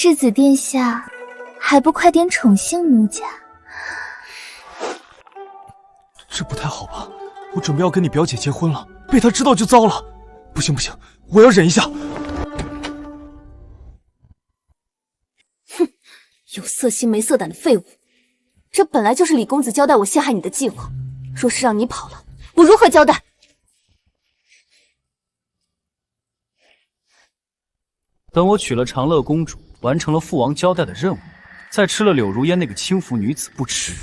世子殿下，还不快点宠幸奴家？这不太好吧？我准备要跟你表姐结婚了，被她知道就糟了。不行不行，我要忍一下。哼，有色心没色胆的废物！这本来就是李公子交代我陷害你的计划，若是让你跑了，我如何交代？等我娶了长乐公主，完成了父王交代的任务，再吃了柳如烟那个轻浮女子不迟。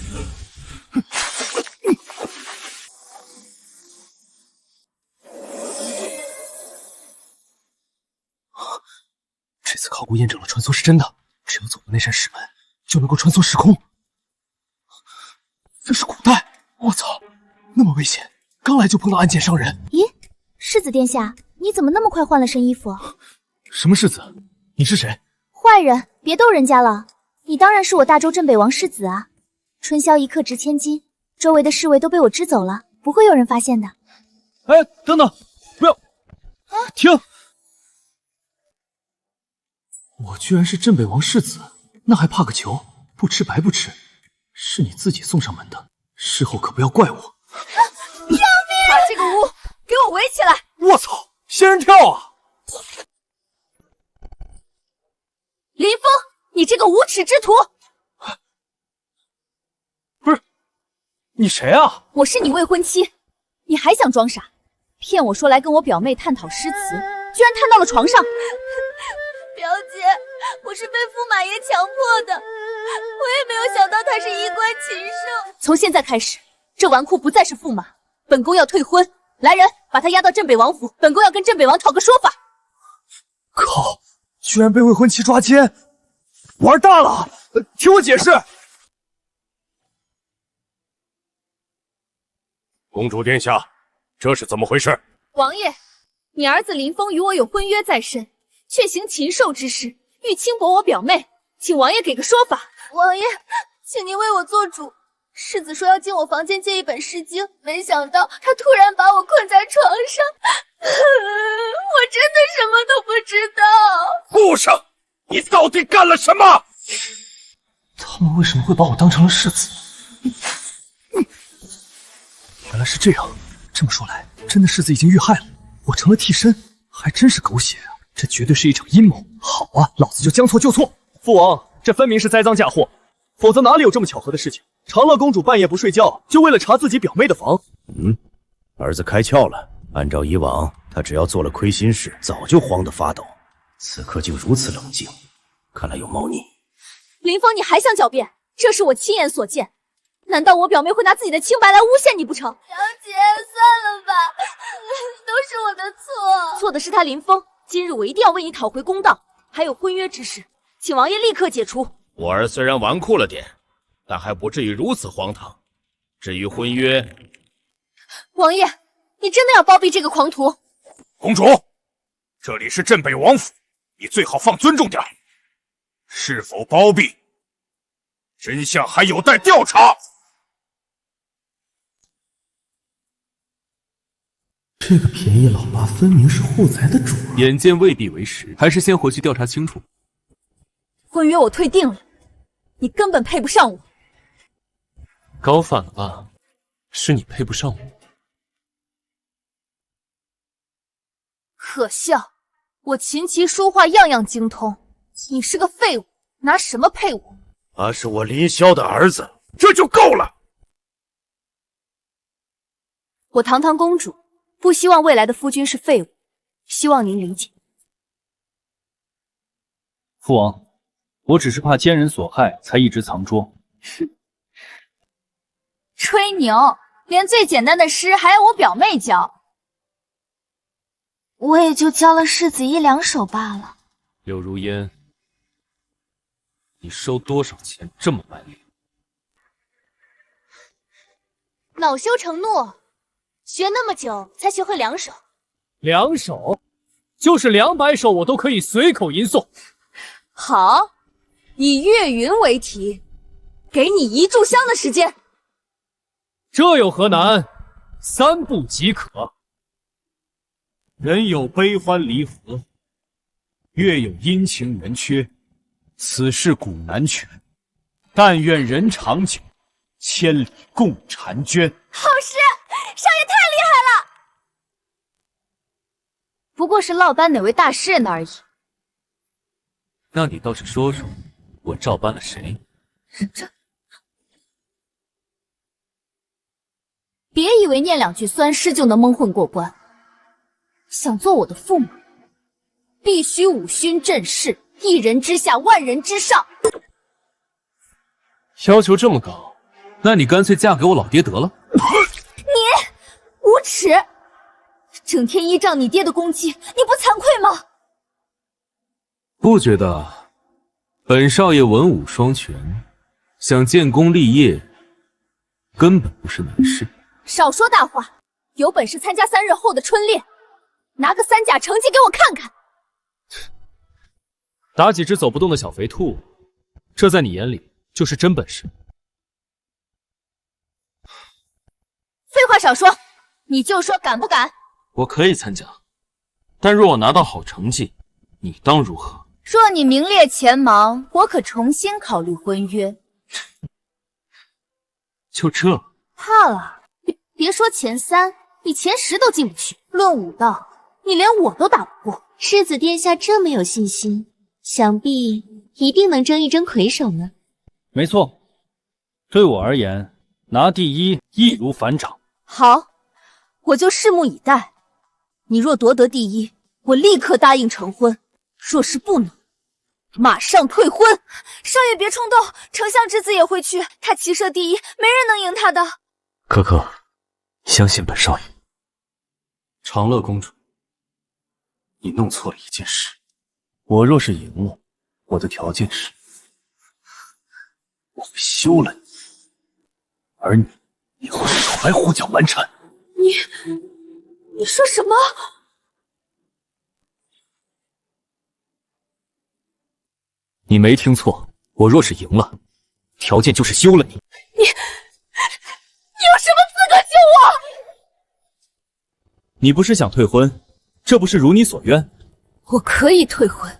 这次考古验证了传说是真的，只有走过那扇石门，就能够穿梭时空。这是古代，我操，那么危险！刚来就碰到暗箭伤人。咦，世子殿下，你怎么那么快换了身衣服？什么世子？你是谁？坏人，别逗人家了。你当然是我大周镇北王世子啊！春宵一刻值千金，周围的侍卫都被我支走了，不会有人发现的。哎，等等，不要！停！我居然是镇北王世子，那还怕个球？不吃白不吃，是你自己送上门的，事后可不要怪我。救命！把这个屋给我围起来！我操，仙人跳啊！林峰，你这个无耻之徒！不是，你谁啊？我是你未婚妻，你还想装傻？骗我说来跟我表妹探讨诗词，居然探到了床上。表姐，我是被驸马爷强迫的，我也没有想到他是衣冠禽兽。从现在开始，这纨绔不再是驸马，本宫要退婚。来人，把他押到镇北王府，本宫要跟镇北王讨个说法。靠，居然被未婚妻抓奸，玩大了！听我解释。公主殿下，这是怎么回事？王爷，你儿子林峰与我有婚约在身，却行禽兽之事，欲轻薄我表妹，请王爷给个说法。王爷，请您为我做主。世子说要进我房间借一本诗经，没想到他突然把我困在床上，我真的什么都不知道。顾生，你到底干了什么？他们为什么会把我当成了世子？原来是这样，这么说来，真的世子已经遇害了，我成了替身，还真是狗血啊！这绝对是一场阴谋。好啊，老子就将错就错。父王，这分明是栽赃嫁祸，否则哪里有这么巧合的事情？长乐公主半夜不睡觉，就为了查自己表妹的房。儿子开窍了。按照以往，他只要做了亏心事，早就慌得发抖。此刻竟如此冷静，看来有猫腻。林峰，你还想狡辩？这是我亲眼所见，难道我表妹会拿自己的清白来诬陷你不成？表姐，算了吧，都是我的错。错的是他林峰，今日我一定要为你讨回公道。还有婚约之事，请王爷立刻解除。我儿虽然纨绔了点，但还不至于如此荒唐。至于婚约，王爷，你真的要包庇这个狂徒？公主，这里是镇北王府，你最好放尊重点。是否包庇，真相还有待调查。这个便宜老八分明是护宅的主啊！眼见未必为实，还是先回去调查清楚。婚约我退订了，你根本配不上我。高反了吧？是你配不上我。可笑，我琴棋书画样样精通，你是个废物，拿什么配我？他是我林霄的儿子，这就够了。我堂堂公主，不希望未来的夫君是废物，希望您理解。父王，我只是怕奸人所害，才一直藏拙。吹牛，连最简单的诗还要我表妹教。我也就教了世子1-2首罢了。柳如烟，你收多少钱这么卖力？恼羞成怒，学那么久才学会2首。2首？就是200首我都可以随口吟诵。好，以岳云为题，给你1炷香的时间。这有何难？3步即可。人有悲欢离合，月有阴晴圆缺，此事古难全，但愿人长久，千里共婵娟。好事，少爷太厉害了！不过是落班哪位大诗人而已。那你倒是说说，我照搬了谁？别以为念两句酸诗就能蒙混过关。想做我的驸马，必须五勋正式，一人之下，万人之上。要求这么高，那你干脆嫁给我老爹得了。无耻！整天依仗你爹的功绩，你不惭愧吗？不觉得本少爷文武双全，想建功立业，根本不是难事。少说大话，有本事参加3日后的春练，拿个3甲成绩给我看看。打几只走不动的小肥兔，这在你眼里就是真本事。废话少说，你就说敢不敢？我可以参加，但若我拿到好成绩，你当如何？若你名列前茅，我可重新考虑婚约。就这？怕了？别说前3，你前10都进不去。论武道，你连我都打不过。世子殿下这么有信心，想必一定能争一争魁首呢。没错，对我而言，拿第一易如反掌。好，我就拭目以待。你若夺得第一，我立刻答应成婚；若是不能，马上退婚。少爷别冲动，丞相之子也会去，他骑射第一，没人能赢他的。可可，相信本少爷。长乐公主，你弄错了一件事。我若是赢了，我的条件是，我会休了你，而你以后是手白虎脚蛮缠。你说什么？你没听错，我若是赢了，条件就是休了你。你有什么资格休我？你不是想退婚，这不是如你所愿。我可以退婚，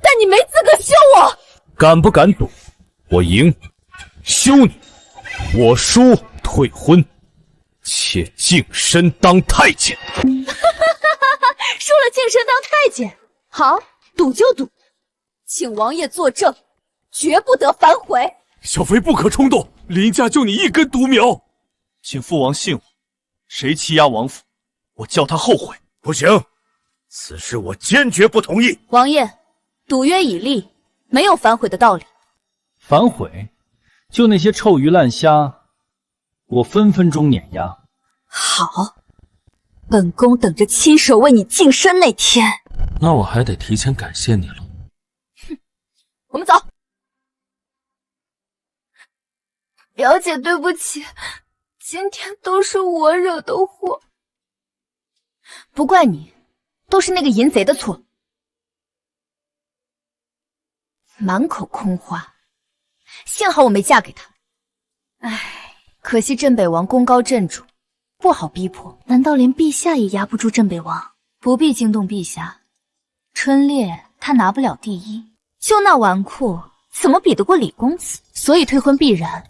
但你没资格休我。敢不敢赌？我赢，休你；我输，退婚。且净身当太监。输了净身当太监，好，赌就赌，请王爷作证，绝不得反悔。小妃不可冲动，林家就你一根独苗。请父王信我，谁欺压王府，我叫他后悔。不行，此事我坚决不同意。王爷，赌约已立，没有反悔的道理。反悔？就那些臭鱼烂虾，我分分钟碾压。好，本宫等着亲手为你净身那天。那我还得提前感谢你了。我们走。表姐，对不起，今天都是我惹的祸。不怪你，都是那个淫贼的错。满口空话，幸好我没嫁给他。唉，可惜镇北王功高震主，不好逼迫。难道连陛下也压不住镇北王？不必惊动陛下，春猎他拿不了第一，就那纨绔怎么比得过李公子？所以退婚必然，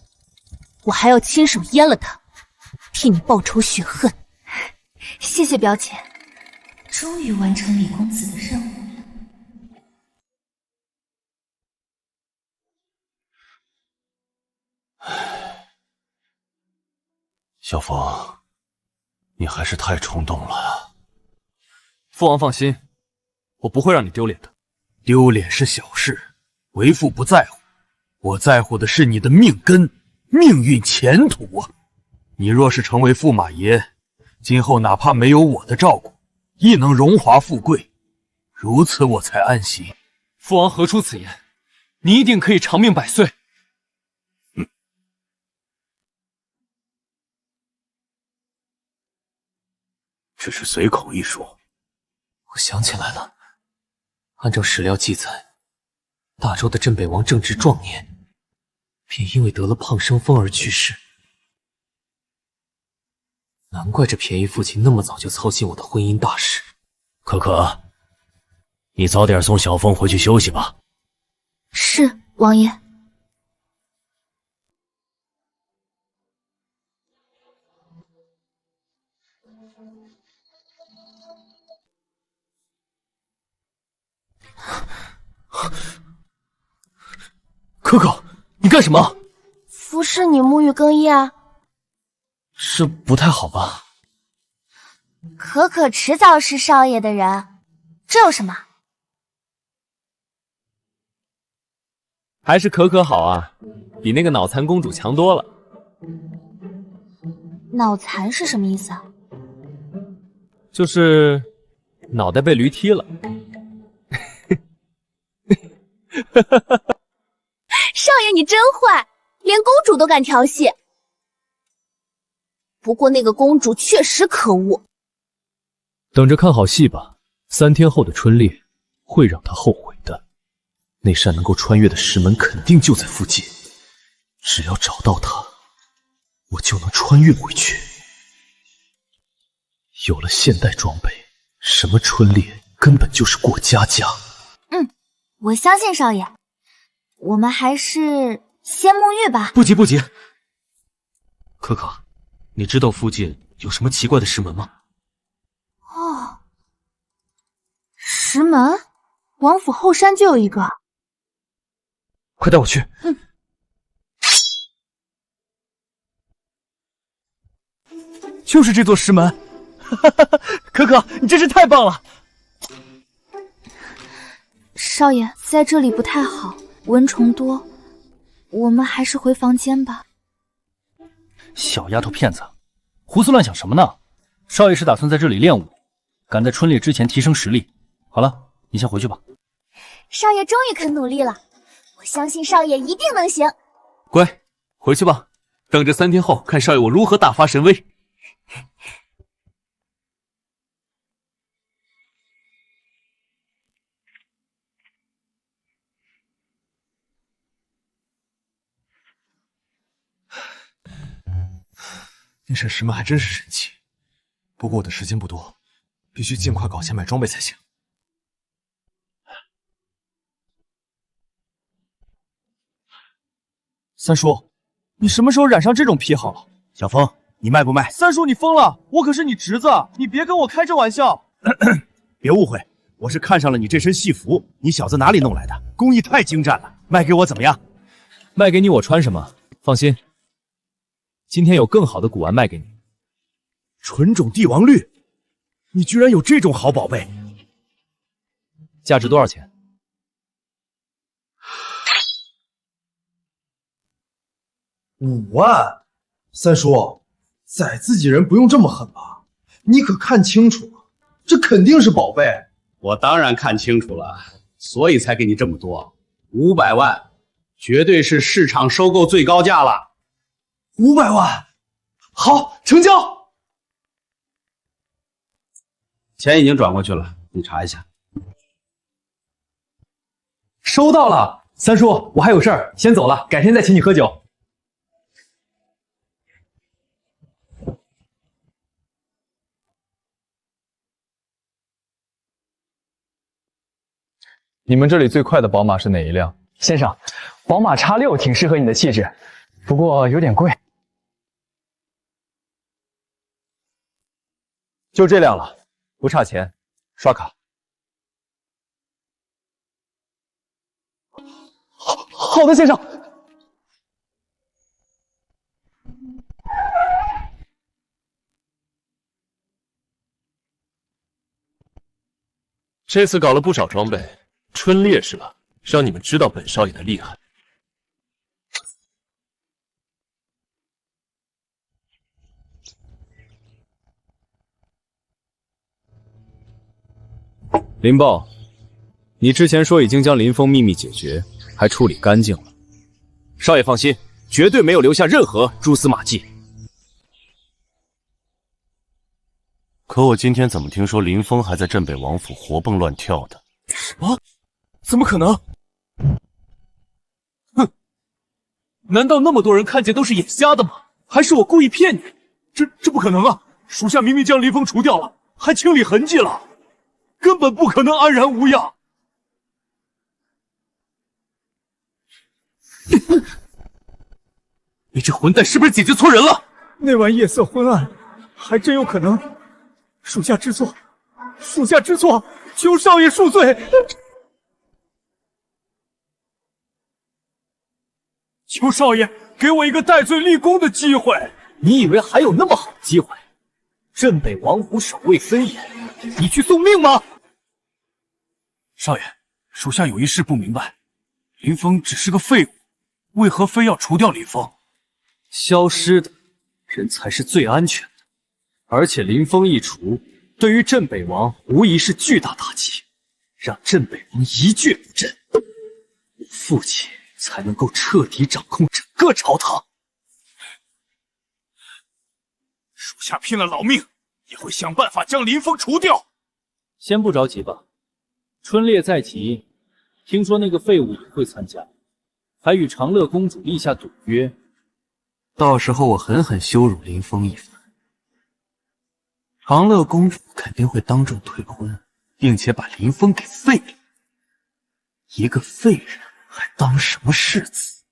我还要亲手阉了他，替你报仇雪恨。谢谢表姐，终于完成李公子的任务了。小凤，你还是太冲动了。父王放心，我不会让你丢脸的。丢脸是小事，为父不在乎，我在乎的是你的命根、命运、前途啊！你若是成为驸马爷，今后哪怕没有我的照顾，亦能荣华富贵，如此我才安心。父王何出此言？你一定可以长命百岁。只是随口一说。我想起来了，按照史料记载，大周的镇北王正值壮年，便因为得了胖生风而去世。难怪这便宜父亲那么早就操心我的婚姻大事。可可，你早点送小凤回去休息吧。是，王爷。可可，你干什么？服侍你沐浴更衣啊。这不太好吧？可可迟早是少爷的人，这有什么？还是可可好啊，比那个脑残公主强多了。脑残是什么意思啊？就是脑袋被驴踢了。少爷你真坏，连公主都敢调戏。不过那个公主确实可恶。等着看好戏吧，3天后的春猎会让他后悔的。那扇能够穿越的石门肯定就在附近，只要找到它，我就能穿越回去。有了现代装备，什么春猎根本就是过家家。我相信少爷。我们还是先沐浴吧。不急不急。可可，你知道附近有什么奇怪的石门吗？哦，石门，王府后山就有一个。快带我去。就是这座石门。可可，你真是太棒了。少爷，在这里不太好，蚊虫多，我们还是回房间吧。小丫头片子，胡思乱想什么呢？少爷是打算在这里练武，赶在春猎之前提升实力。好了，你先回去吧。少爷终于肯努力了，我相信少爷一定能行。乖，回去吧，等着3天后看少爷我如何大发神威。那扇石门还真是神奇，不过我的时间不多，必须尽快搞钱买装备才行。三叔，你什么时候染上这种癖好了？小风，你卖不卖？三叔，你疯了！我可是你侄子，你别跟我开这玩笑。别误会，我是看上了你这身戏服，你小子哪里弄来的？工艺太精湛了，卖给我怎么样？卖给你我穿什么？放心，今天有更好的古玩卖给你。纯种帝王绿，你居然有这种好宝贝！价值多少钱？5万！三叔，宰自己人不用这么狠吧？你可看清楚了，这肯定是宝贝。我当然看清楚了，所以才给你这么多，500万，绝对是市场收购最高价了。500万，好，成交。钱已经转过去了，你查一下。收到了，三叔，我还有事儿，先走了，改天再请你喝酒。你们这里最快的宝马是哪一辆？先生，宝马 X6 挺适合你的气质，不过有点贵。就这辆了，不差钱，刷卡。好的，先生。这次搞了不少装备，春猎是吧？让你们知道本少爷的厉害。林豹，你之前说已经将林峰秘密解决，还处理干净了。少爷放心，绝对没有留下任何蛛丝马迹。可我今天怎么听说林峰还在镇北王府活蹦乱跳的？什么？怎么可能？哼！难道那么多人看见都是眼瞎的吗？还是我故意骗你？这不可能啊！属下明明将林峰除掉了，还清理痕迹了。根本不可能安然无恙。你这混蛋是不是解决错人了？那晚夜色昏暗，还真有可能。属下知错，属下知错，求少爷恕罪。求少爷给我一个戴罪立功的机会。你以为还有那么好的机会？镇北王府守卫森严，你去送命吗？少爷，属下有一事不明白，林峰只是个废物，为何非要除掉林峰？消失的人才是最安全的，而且林峰一除，对于镇北王无疑是巨大打击，让镇北王一蹶不振，我父亲才能够彻底掌控整个朝堂。属下拼了老命也会想办法将林峰除掉。先不着急吧，春猎在即，听说那个废物也会参加，还与长乐公主立下赌约。到时候我狠狠羞辱林峰一番，长乐公主肯定会当众退婚，并且把林峰给废了。一个废人还当什么世子？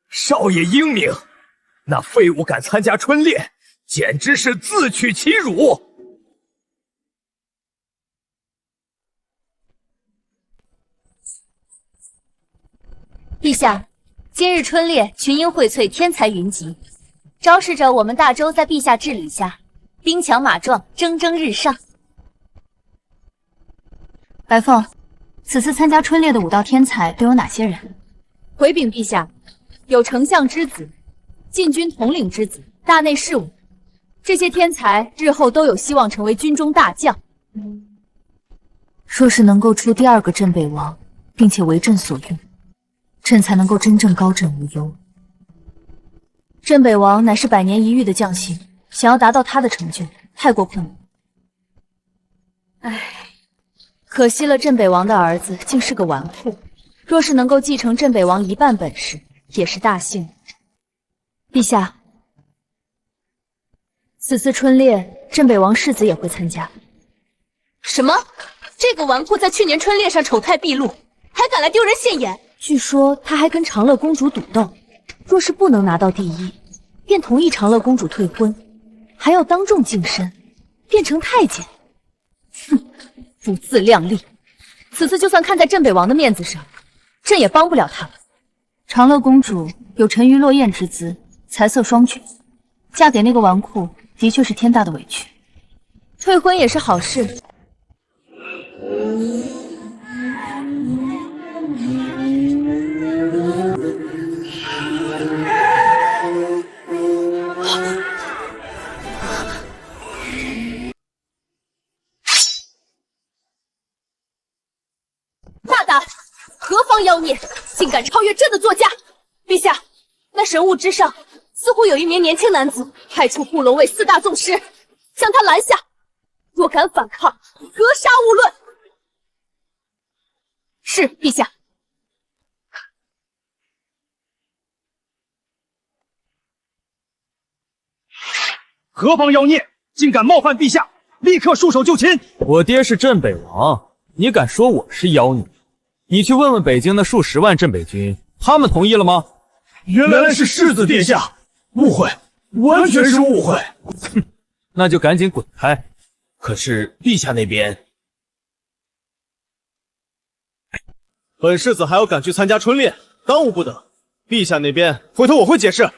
少爷英明，那废物敢参加春猎，简直是自取其辱。陛下，今日春猎群英荟萃，天才云集，昭示着我们大周在陛下治理下兵强马壮，蒸蒸日上。白凤，此次参加春猎的5道天才都有哪些人？回禀陛下，有丞相之子、禁军统领之子、大内侍武，这些天才日后都有希望成为军中大将。若是能够出第2个镇北王，并且为朕所用，朕才能够真正高枕无忧。镇北王乃是100年一遇的将星，想要达到他的成就，太过困难。唉，可惜了镇北王的儿子竟是个纨绔，若是能够继承镇北王一半本事，也是大幸。陛下，此次春猎，镇北王世子也会参加。什么？这个纨绔在去年春猎上丑态毕露，还敢来丢人现眼？据说他还跟长乐公主赌斗，若是不能拿到第1，便同意长乐公主退婚，还要当众晋升，变成太监。哼，不自量力！此次就算看在镇北王的面子上，朕也帮不了他。长乐公主有沉鱼落雁之姿，才色双绝，嫁给那个纨绔的确是天大的委屈。退婚也是好事。大胆！何方妖孽，竟敢超越朕的座驾！陛下，那神雾之上似乎有一名年轻男子，派出护龙卫4大纵师，将他拦下。若敢反抗，格杀勿论。是，陛下。何方妖孽，竟敢冒犯陛下！立刻束手就擒！我爹是镇北王，你敢说我是妖孽？你去问问北京的数10万镇北军，他们同意了吗？原来是世子殿下，误会，完全是误会。哼，那就赶紧滚开。可是陛下那边，本世子还要赶去参加春猎，耽误不得。陛下那边，回头我会解释。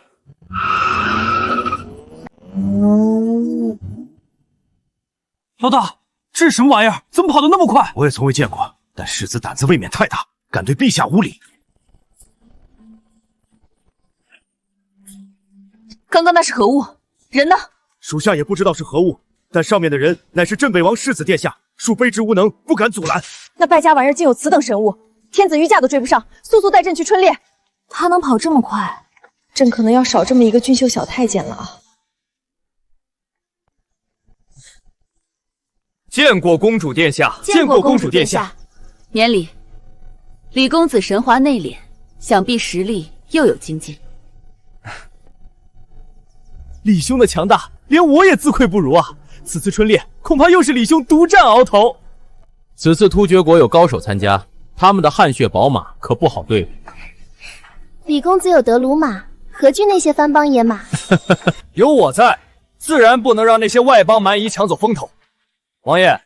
老大，这是什么玩意儿？怎么跑得那么快？我也从未见过，但世子胆子未免太大，敢对陛下无礼。刚刚那是何物？人呢？属下也不知道是何物，但上面的人乃是镇北王世子殿下，恕卑职无能，不敢阻拦。那败家玩意儿竟有此等神物，天子御驾都追不上，速速带朕去春猎。他能跑这么快，朕可能要少这么一个俊秀小太监了啊！见过公主殿下，见过公主殿下。免礼。李公子神华内敛，想必实力又有精进。李兄的强大，连我也自愧不如啊！此次春猎，恐怕又是李兄独占鳌头。此次突厥国有高手参加，他们的汗血宝马可不好对付。李公子有德鲁马，何惧那些番邦野马？有我在，自然不能让那些外邦蛮夷抢走风头。王爷，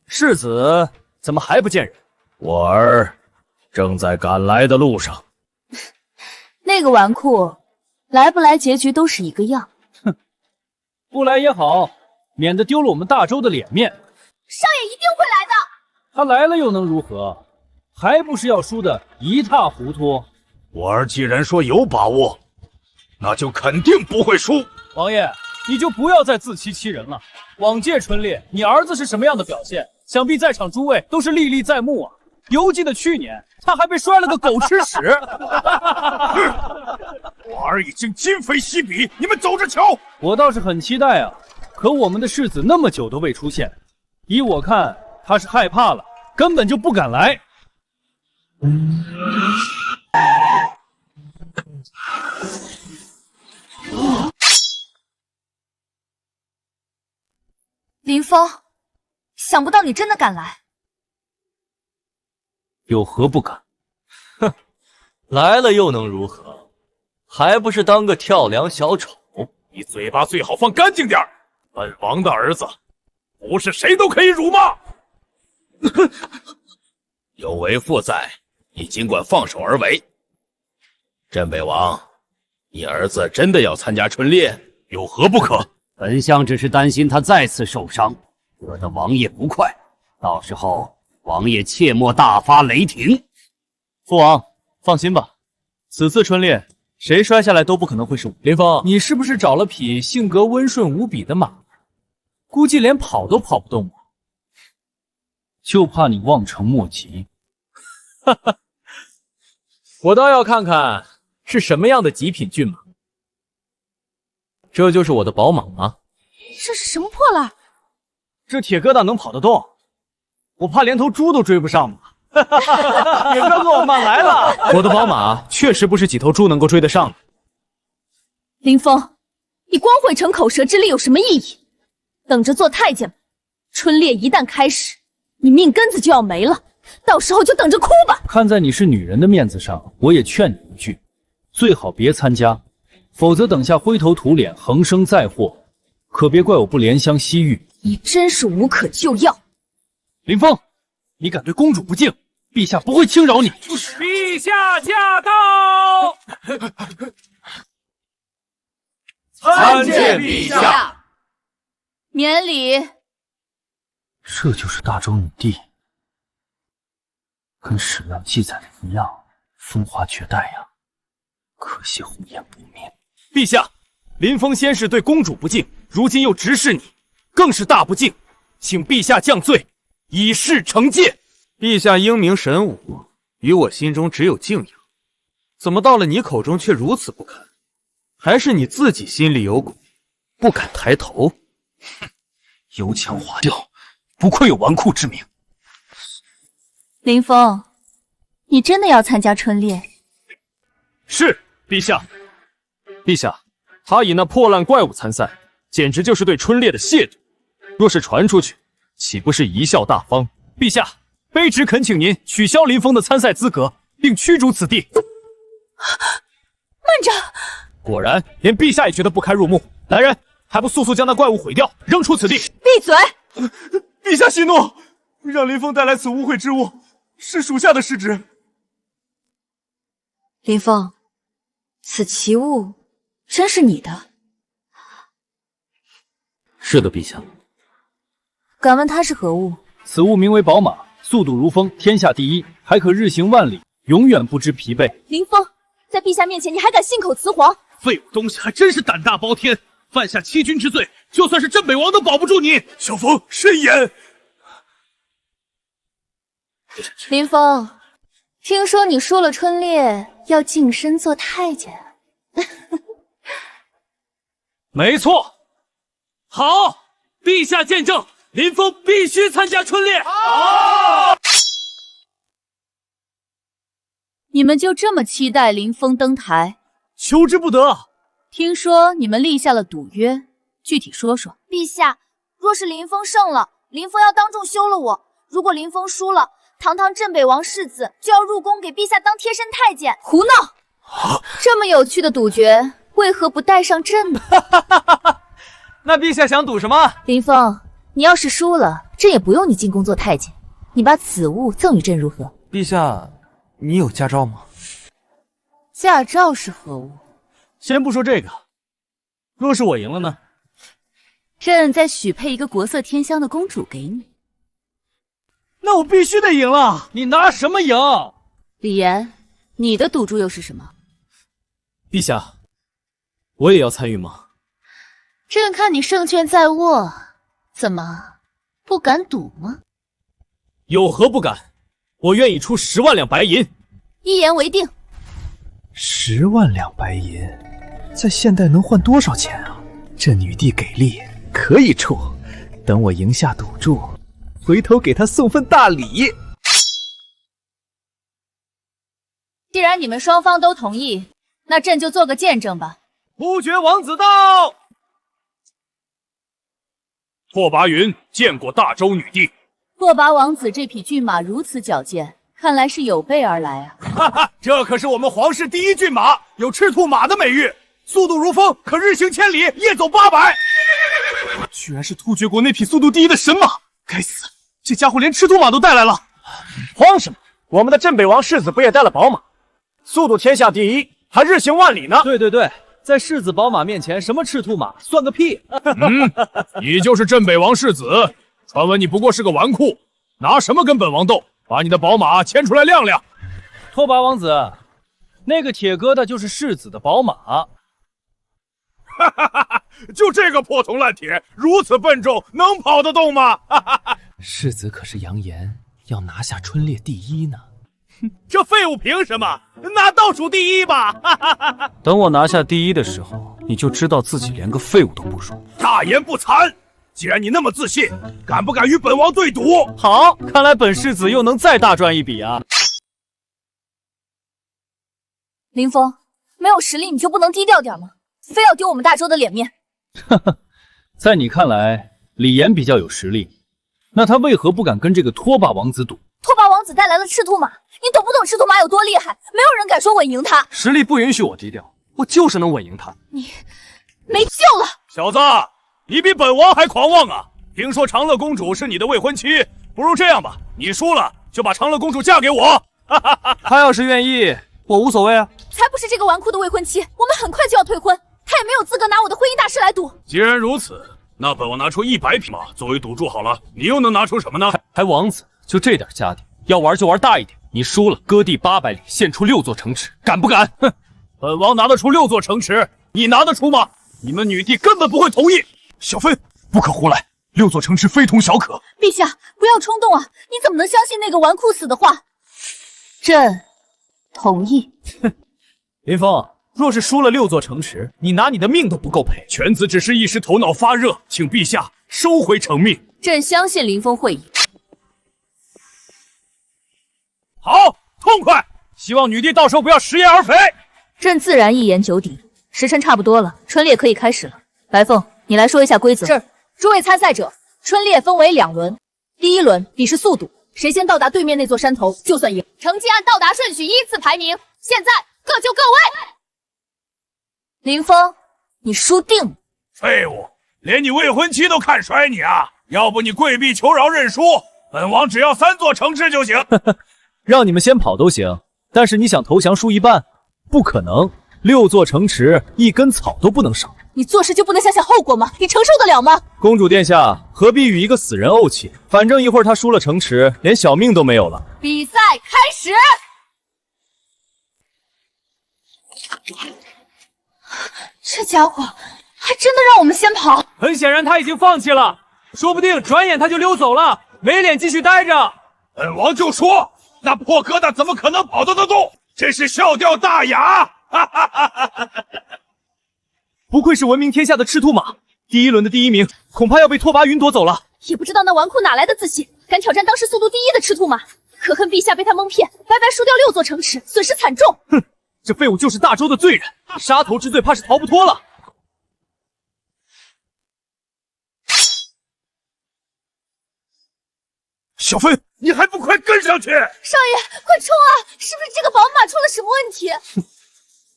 世子怎么还不见人？我儿正在赶来的路上。那个纨绔来不来，结局都是一个样。哼，不来也好，免得丢了我们大周的脸面。少爷一定会来的。他来了又能如何？还不是要输得一塌糊涂。我儿既然说有把握，那就肯定不会输。王爷，你就不要再自欺欺人了。往届春猎，你儿子是什么样的表现，想必在场诸位都是历历在目啊。犹记得去年，他还被摔了个狗吃屎。我儿已经今非昔比，你们走着瞧。我倒是很期待啊，可我们的世子那么久都未出现，依我看，他是害怕了，根本就不敢来。林峰，想不到你真的敢来。有何不敢？哼，来了又能如何？还不是当个跳梁小丑？你嘴巴最好放干净点儿。本王的儿子，不是谁都可以辱骂。有为父在，你尽管放手而为。镇北王，你儿子真的要参加春猎，有何不可？本相只是担心他再次受伤，惹得王爷不快。到时候王爷切莫大发雷霆。父王放心吧，此次春猎谁摔下来都不可能会是我。林峰，你是不是找了匹性格温顺无比的马？估计连跑都跑不动我。就怕你望尘莫及。哈哈，我倒要看看是什么样的极品骏马。这就是我的宝马吗？这是什么破烂？这铁疙瘩能跑得动？我怕连头猪都追不上嘛。铁哥哥，我慢来了。我的宝马确实不是几头猪能够追得上的。林峰，你光会逞口舌之力有什么意义？等着做太监吧。春猎一旦开始，你命根子就要没了，到时候就等着哭吧。看在你是女人的面子上，我也劝你一句，最好别参加，否则等下灰头土脸，横生灾祸，可别怪我不怜香惜玉。你真是无可救药。林峰，你敢对公主不敬，陛下不会轻饶你。陛下驾到！参见陛下。免礼。这就是大周女帝，跟史料记载的一样，风华绝代呀。可惜红颜不明。陛下，林峰先是对公主不敬，如今又直视你，更是大不敬，请陛下降罪，以示惩戒。陛下英明神武，于我心中只有敬仰，怎么到了你口中却如此不堪？还是你自己心里有鬼，不敢抬头？哼，油腔滑调，不愧有纨绔之名。林峰，你真的要参加春猎？是，陛下。陛下，他以那破烂怪物参赛，简直就是对春猎的亵渎。若是传出去，岂不是贻笑大方？陛下，卑职恳请您取消林峰的参赛资格，并驱逐此地。慢着！果然，连陛下也觉得不堪入目。来人，还不速速将那怪物毁掉，扔出此地！闭嘴！陛下息怒，让林峰带来此污秽之物，是属下的失职。林峰，此奇物真是你的？是的，陛下。敢问它是何物？此物名为宝马，速度如风，天下第一，还可日行万里，永远不知疲惫。林峰，在陛下面前你还敢信口雌黄？废物东西，还真是胆大包天，犯下欺君之罪，就算是镇北王都保不住你。小风，慎言。林峰，听说你输了春猎，要晋升做太监。没错。好，陛下见证，林峰必须参加春猎。你们就这么期待林峰登台？求之不得。听说你们立下了赌约，具体说说。陛下，若是林峰胜了，林峰要当众休了我；如果林峰输了，堂堂镇北王世子就要入宫给陛下当贴身太监，胡闹！这么有趣的赌局，为何不带上朕呢？那陛下想赌什么？林峰，你要是输了，朕也不用你进宫做太监，你把此物赠与朕如何？陛下，你有驾照吗？驾照是何物？先不说这个，若是我赢了呢？朕再许配一个国色天香的公主给你。那我必须得赢了！你拿什么赢？李岩，你的赌注又是什么？陛下，我也要参与吗？朕看你胜券在握，怎么不敢赌吗？有何不敢？我愿意出10万两白银。一言为定。10万两白银，在现代能换多少钱啊？这女帝给力，可以出。等我赢下赌注，回头给她送份大礼。既然你们双方都同意，那朕就做个见证吧。突厥王子到。拓跋云见过大周女帝。拓跋王子这匹骏马如此矫健，看来是有备而来啊！哈哈，这可是我们皇室第一骏马，有赤兔马的美誉，速度如风，可日行千里，夜走800。居然是突厥国那匹速度第一的神马！该死，这家伙连赤兔马都带来了！慌什么？我们的镇北王世子不也带了宝马？速度天下第一，还日行万里呢！对，在世子宝马面前，什么赤兔马算个屁！你就是镇北王世子。传闻你不过是个纨绔，拿什么跟本王斗？把你的宝马牵出来亮亮！拓跋王子，那个铁疙瘩就是世子的宝马。哈哈哈！就这个破铜烂铁，如此笨重，能跑得动吗？哈哈哈！世子可是扬言要拿下春猎第一呢。这废物凭什么拿倒数第一吧？哈哈哈！等我拿下第一的时候，你就知道自己连个废物都不如。大言不惭！既然你那么自信，敢不敢与本王对赌？好，看来本世子又能再大赚一笔啊！林峰，没有实力你就不能低调点吗？非要丢我们大周的脸面？哈哈，在你看来，李岩比较有实力，那他为何不敢跟这个拓跋王子赌？拓跋王子带来了赤兔马，你懂不懂赤兔马有多厉害？没有人敢说稳赢他。实力不允许我低调，我就是能稳赢他。你没救了，小子！你比本王还狂妄啊！听说长乐公主是你的未婚妻，不如这样吧，你输了就把长乐公主嫁给我。她要是愿意，我无所谓啊。才不是这个纨绔的未婚妻，我们很快就要退婚，她也没有资格拿我的婚姻大事来赌。既然如此，那本王拿出100匹马作为赌注好了，你又能拿出什么呢？还王子，就这点家底，要玩就玩大一点。你输了，割地800里，献出6座城池，敢不敢？哼，本王拿得出6座城池，你拿得出吗？你们女帝根本不会同意。小芬，不可胡来，6座城池非同小可。陛下，不要冲动啊！你怎么能相信那个纨绔死的话？朕同意。林峰，若是输了6座城池，你拿你的命都不够赔。犬子只是一时头脑发热，请陛下收回成命。朕相信林峰会赢。好，痛快！希望女帝到时候不要食言而肥。朕自然一言九鼎。时辰差不多了，春猎可以开始了。白凤，你来说一下规则。是，诸位参赛者，春猎分为2轮，第1轮比试速度，谁先到达对面那座山头就算赢。成绩按到达顺序依次排名，现在各就各位。林峰，你输定了。废物，连你未婚妻都看衰你啊！要不你跪地求饶认输，本王只要3座城池就行。让你们先跑都行，但是你想投降输一半，不可能。6座城池，一根草都不能少。你做事就不能想想后果吗？你承受得了吗？公主殿下，何必与一个死人怄气？反正一会儿他输了城池，连小命都没有了。比赛开始。这家伙还真的让我们先跑。很显然他已经放弃了，说不定转眼他就溜走了，没脸继续待着。本王就说，那破疙瘩怎么可能跑得动？真是笑掉大牙！不愧是闻名天下的赤兔马，第1轮的第1名恐怕要被拓跋云夺走了。也不知道那纨绔哪来的自信，敢挑战当时速度第1的赤兔马。可恨陛下被他蒙骗，白白输掉6座城池，损失惨重。哼，这废物就是大周的罪人，杀头之罪怕是逃不脱了。小芬，你还不快跟上去！少爷，快冲啊！是不是这个宝马出了什么问题？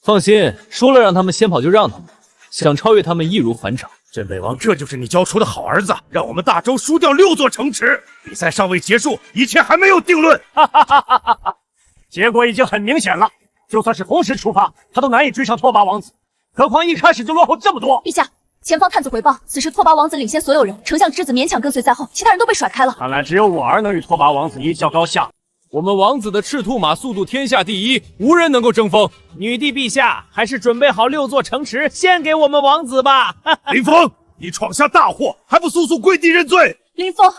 放心，说了让他们先跑就让他们，想超越他们易如反掌。镇北王，这就是你教出的好儿子，让我们大周输掉6座城池。比赛尚未结束，一切还没有定论。结果已经很明显了，就算是同时出发，他都难以追上拓跋王子，何况一开始就落后这么多。陛下，前方探子回报，此时拓跋王子领先所有人，丞相之子勉强跟随在后，其他人都被甩开了。看来只有我儿能与拓跋王子一较高下。我们王子的赤兔马速度天下第一，无人能够争锋。女帝陛下，还是准备好6座城池献给我们王子吧。林峰，你闯下大祸，还不速速跪地认罪！林峰，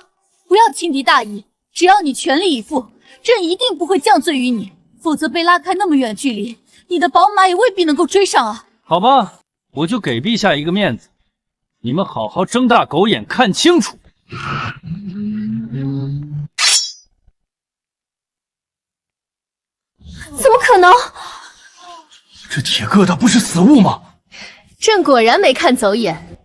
不要轻敌大意，只要你全力以赴，朕一定不会降罪于你。否则被拉开那么远距离，你的宝马也未必能够追上啊。好吧，我就给陛下一个面子，你们好好睁大狗眼看清楚。怎么可能？这铁疙瘩不是死物吗？朕果然没看走眼。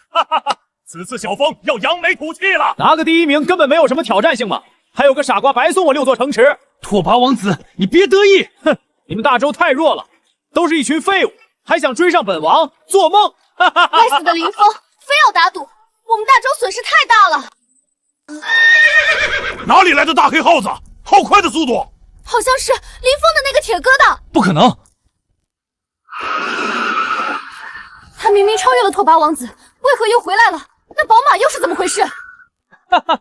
哈哈哈！此次小风要扬眉吐气了。拿个第1名根本没有什么挑战性嘛，还有个傻瓜白送我6座城池。拓跋王子，你别得意！哼，你们大周太弱了，都是一群废物，还想追上本王，做梦！该死的林峰，非要打赌，我们大周损失太大了。哪里来的大黑耗子？好快的速度！好像是林峰的那个铁疙瘩。不可能！他明明超越了拓跋王子，为何又回来了？那宝马又是怎么回事？哈哈，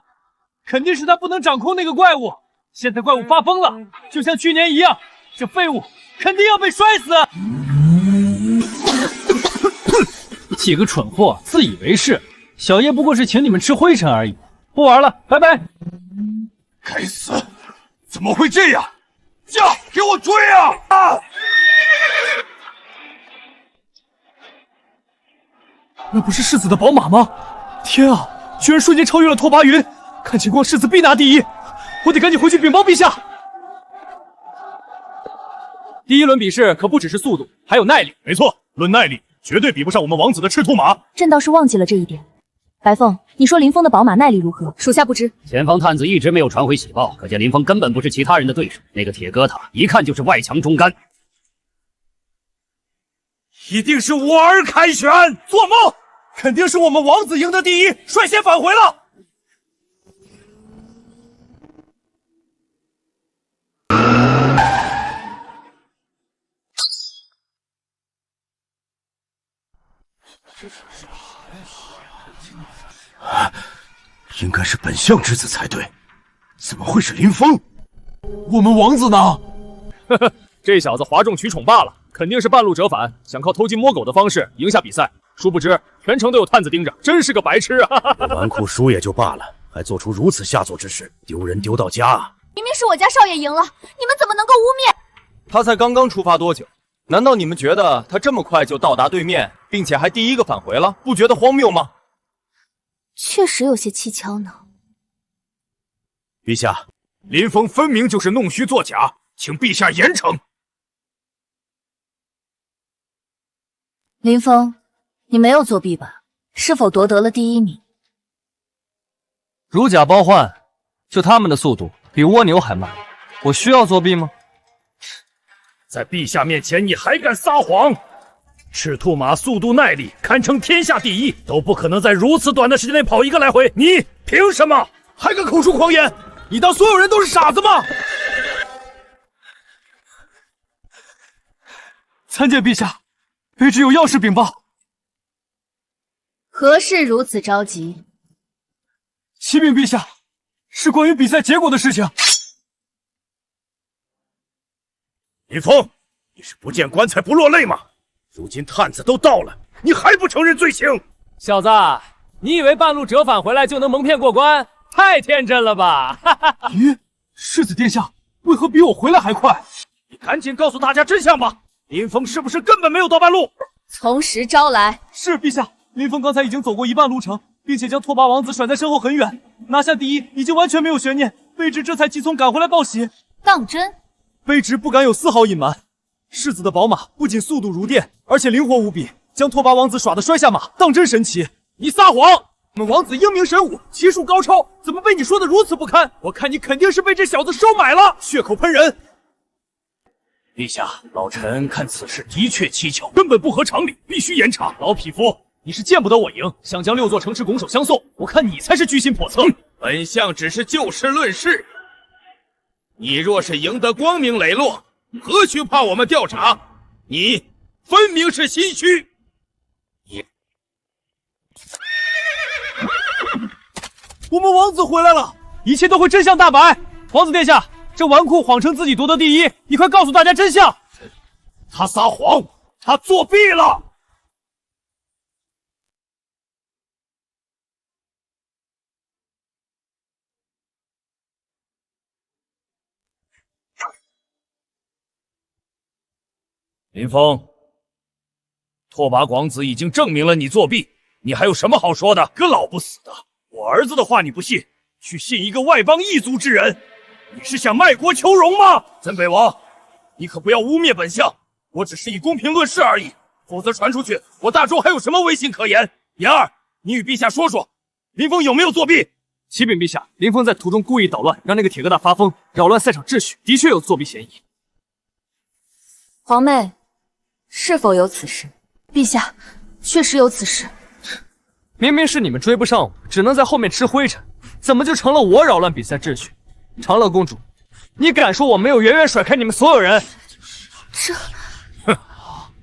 肯定是他不能掌控那个怪物。现在怪物发疯了，就像去年一样，这废物肯定要被摔死。几个蠢货自以为是，小爷不过是请你们吃灰尘而已。不玩了，拜拜。该死，怎么会这样？驾，给我追啊！那不是世子的宝马吗？天啊，居然瞬间超越了拓跋云！看情况，世子必拿第一，我得赶紧回去禀报陛下。第1轮比试可不只是速度，还有耐力。没错，论耐力，绝对比不上我们王子的赤兔马。朕倒是忘记了这一点。白凤，你说林峰的宝马耐力如何？属下不知。前方探子一直没有传回喜报，可见林峰根本不是其他人的对手。那个铁疙瘩一看就是外强中干，一定是我儿凯旋！做梦！肯定是我们王子赢得第一，率先返回了。应该是本相之子才对，怎么会是林峰？我们王子呢？呵呵，这小子哗众取宠罢了，肯定是半路折返，想靠偷鸡摸狗的方式赢下比赛。殊不知全城都有探子盯着，真是个白痴啊！纨绔输也就罢了，还做出如此下作之事，丢人丢到家啊！明明是我家少爷赢了，你们怎么能够污蔑？他才刚刚出发多久？难道你们觉得他这么快就到达对面，并且还第1个返回了？不觉得荒谬吗？确实有些蹊跷呢。陛下，林峰分明就是弄虚作假，请陛下严惩。林峰，你没有作弊吧？是否夺得了第1名？如假包换，就他们的速度比蜗牛还慢，我需要作弊吗？在陛下面前你还敢撒谎？赤兔马速度耐力堪称天下第一，都不可能在如此短的时间内跑1个来回，你凭什么还敢口出狂言？你当所有人都是傻子吗？参见陛下，卑职有要事禀报。何事如此着急？启禀陛下，是关于比赛结果的事情。林峰，你是不见棺材不落泪吗？如今探子都到了，你还不承认罪行？小子，你以为半路折返回来就能蒙骗过关？太天真了吧！咦，世子殿下为何比我回来还快？你赶紧告诉大家真相吧！林峰是不是根本没有到半路？从实招来。是陛下，林峰刚才已经走过1半路程，并且将拓跋王子甩在身后很远，拿下第一已经完全没有悬念。卑职这才急匆赶回来报喜。当真？卑职不敢有丝毫隐瞒。世子的宝马不仅速度如电，而且灵活无比，将拓跋王子耍得摔下马，当真神奇。你撒谎！我们王子英明神武，骑术高超，怎么被你说的如此不堪？我看你肯定是被这小子收买了，血口喷人。陛下，老臣看此事的确蹊跷，根本不合常理，必须严查。老匹夫，你是见不得我赢，想将6座城池拱手相送，我看你才是居心叵测。本相只是就事论事。你若是赢得光明磊落，何须怕我们调查？你分明是心虚。我们王子回来了，一切都会真相大白。王子殿下，这纨绔谎称自己夺得第一，你快告诉大家真相！他撒谎，他作弊了。林峰，拓跋广子已经证明了你作弊，你还有什么好说的？个老不死的！我儿子的话你不信，去信一个外邦异族之人，你是想卖国求荣吗？曾北王，你可不要污蔑本相，我只是以公平论事而已，否则传出去，我大周还有什么威信可言？言儿，你与陛下说说，林峰有没有作弊？启禀陛下，林峰在途中故意捣乱，让那个铁疙瘩发疯，扰乱赛场秩序，的确有作弊嫌疑。皇妹，是否有此事？陛下，确实有此事。明明是你们追不上我，只能在后面吃灰尘，怎么就成了我扰乱比赛秩序？长乐公主，你敢说我没有远远甩开你们所有人？哼，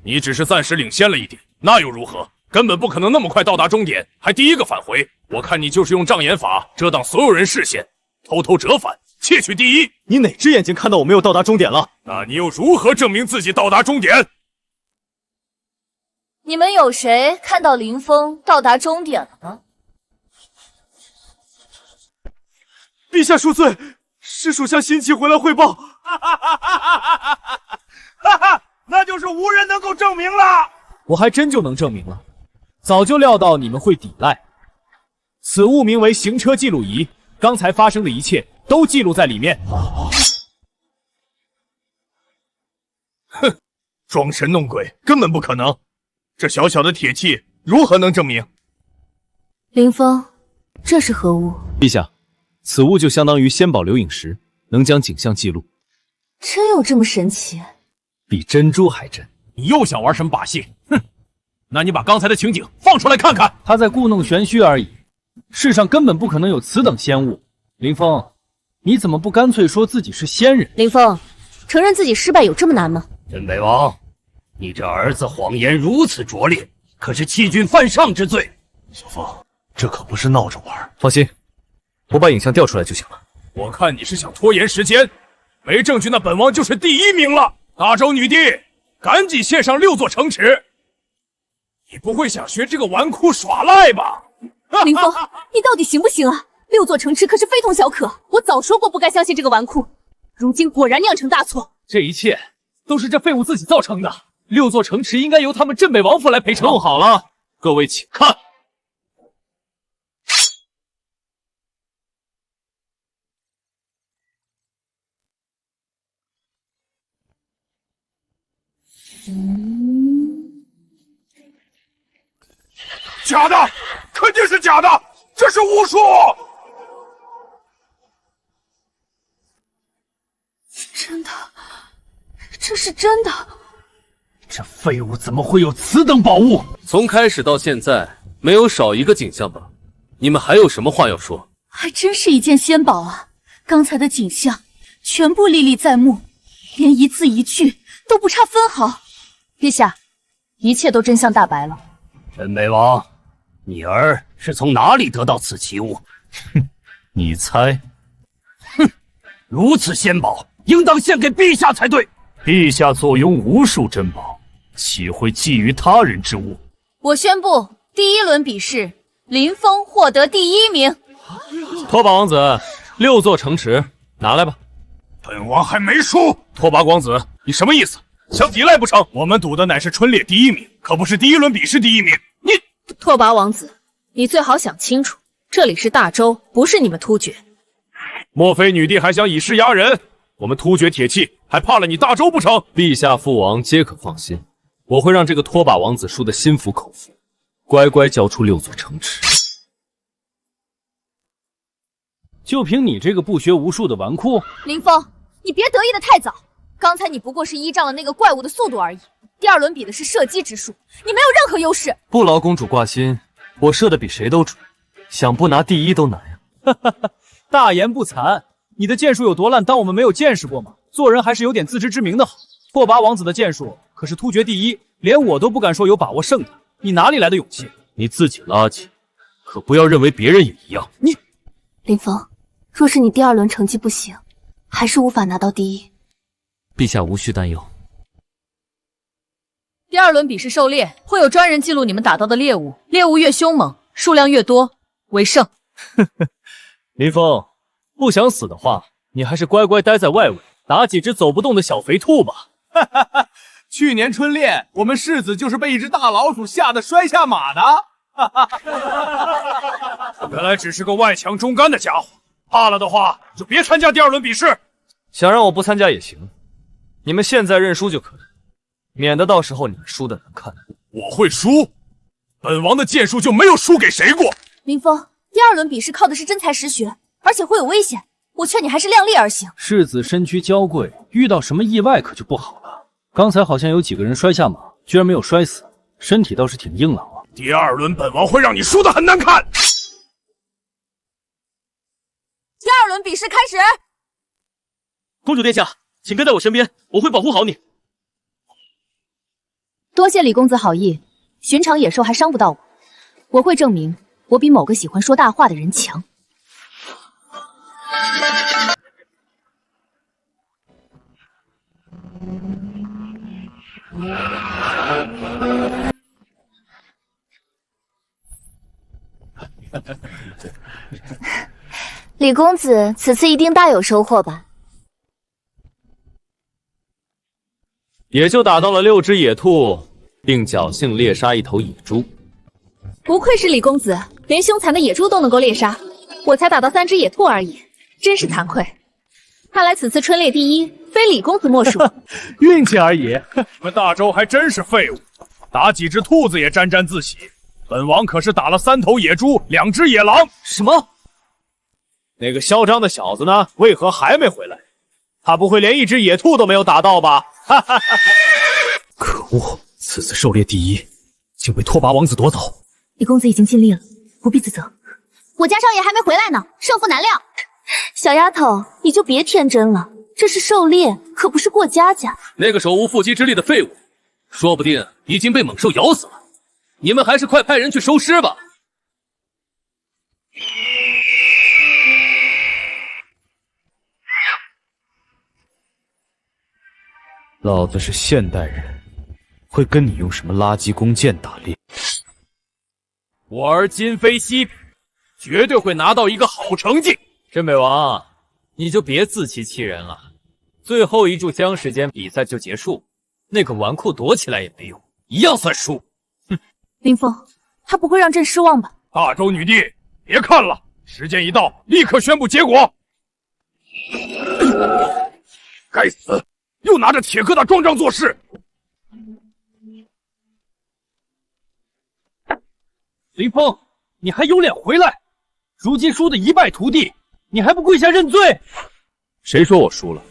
你只是暂时领先了一点，那又如何？根本不可能那么快到达终点，还第一个返回。我看你就是用障眼法遮挡所有人视线，偷偷折返，窃取第一。你哪只眼睛看到我没有到达终点了？那你又如何证明自己到达终点？你们有谁看到林峰到达终点了吗？陛下恕罪，是属下新奇回来汇报。那就是无人能够证明了。我还真就能证明了，早就料到你们会抵赖。此物名为行车记录仪，刚才发生的一切都记录在里面。哼，装神弄鬼，根本不可能。这小小的铁器如何能证明？林峰，这是何物？陛下，此物就相当于仙宝留影石，能将景象记录。真有这么神奇？比珍珠还真。你又想玩什么把戏？哼！那你把刚才的情景放出来看看。他在故弄玄虚而已，世上根本不可能有此等仙物。林峰，你怎么不干脆说自己是仙人？林峰，承认自己失败有这么难吗？镇北王，你这儿子谎言如此拙劣，可是欺君犯上之罪。小凤，这可不是闹着玩。放心，我把影像调出来就行了。我看你是想拖延时间，没证据那本王就是第一名了。大周女帝，赶紧献上6座城池。你不会想学这个纨绔耍赖吧？林峰，你到底行不行啊？6座城池可是非同小可，我早说过不该相信这个纨绔，如今果然酿成大错。这一切都是这废物自己造成的。6座城池应该由他们镇北王府来赔偿。弄好了，各位请看。假的，肯定是假的，这是巫术！真的，这是真的。这废物怎么会有此等宝物？从开始到现在，没有少一个景象吧？你们还有什么话要说？还真是一件仙宝啊！刚才的景象全部历历在目，连一字一句都不差分毫。陛下，一切都真相大白了。镇北王，你儿是从哪里得到此奇物？哼，你猜？哼，如此仙宝，应当献给陛下才对。陛下坐拥无数珍宝，岂会觊觎他人之物？我宣布，第1轮比试，林峰获得第1名。拓跋王子，6座城池拿来吧。本王还没输。拓跋广子，你什么意思？想抵赖不成？我们赌的乃是春猎第1名，可不是第1轮比试第1名。你拓跋王子，你最好想清楚，这里是大周，不是你们突厥。莫非女帝还想以势压人？我们突厥铁器还怕了你大周不成？陛下父王皆可放心，我会让这个拓跋王子输得心服口服，乖乖交出6座城池。就凭你这个不学无术的纨绔？林峰，你别得意的太早。刚才你不过是依仗了那个怪物的速度而已，第二轮比的是射击之术，你没有任何优势。不劳公主挂心，我射的比谁都准，想不拿第一都难呀。哈哈哈，大言不惭，你的剑术有多烂，当我们没有见识过吗？做人还是有点自知之明的好。拓跋王子的剑术可是突厥第一，连我都不敢说有把握胜他，你哪里来的勇气？你自己垃圾，可不要认为别人也一样。你，林峰，若是你第二轮成绩不行，还是无法拿到第一。陛下无需担忧。第二轮比试狩猎，会有专人记录你们打到的猎物，猎物越凶猛，数量越多为胜。林峰，不想死的话，你还是乖乖待在外围，打几只走不动的小肥兔吧。哈哈哈！去年春猎，我们世子就是被一只大老鼠吓得摔下马的。哈哈哈！原来只是个外强中干的家伙，怕了的话就别参加第二轮比试。想让我不参加也行，你们现在认输就可以，免得到时候你们输的难看。我会输？本王的剑术就没有输给谁过。林峰，第二轮比试靠的是真才实学，而且会有危险，我劝你还是量力而行。世子身居娇贵，遇到什么意外可就不好了。刚才好像有几个人摔下马，居然没有摔死，身体倒是挺硬朗啊。第二轮本王会让你输得很难看。第二轮比试开始。公主殿下，请跟在我身边，我会保护好你。多谢李公子好意，寻常野兽还伤不到我，我会证明我比某个喜欢说大话的人强。李公子此次一定大有收获吧？也就打到了6只野兔，并侥幸猎杀1头野猪。不愧是李公子，连凶残的野猪都能够猎杀，我才打到3只野兔而已，真是惭愧。看来此次春猎第一非李公子莫属。运气而已。你们大周还真是废物，打几只兔子也沾沾自喜。本王可是打了3头野猪，2只野狼。什么？那个嚣张的小子呢？为何还没回来？他不会连1只野兔都没有打到吧？哈哈哈！可恶，此次狩猎第一竟被拓跋王子夺走。李公子已经尽力了，不必自责。我家少爷还没回来呢，胜负难料。小丫头，你就别天真了，这是狩猎，可不是过家家。那个手无缚鸡之力的废物，说不定已经被猛兽咬死了。你们还是快派人去收尸吧。老子是现代人，会跟你用什么垃圾弓箭打猎？我儿今非昔比，绝对会拿到一个好成绩。镇北王，你就别自欺欺人了。最后一炷香时间，比赛就结束，那个纨绔躲起来也没用，一样算输。哼，林峰，他不会让朕失望吧？大周女帝，别看了，时间一到，立刻宣布结果。该死！又拿着铁疙瘩装仗做事。林峰，你还有脸回来？如今输得一败涂地，你还不跪下认罪？谁说我输了？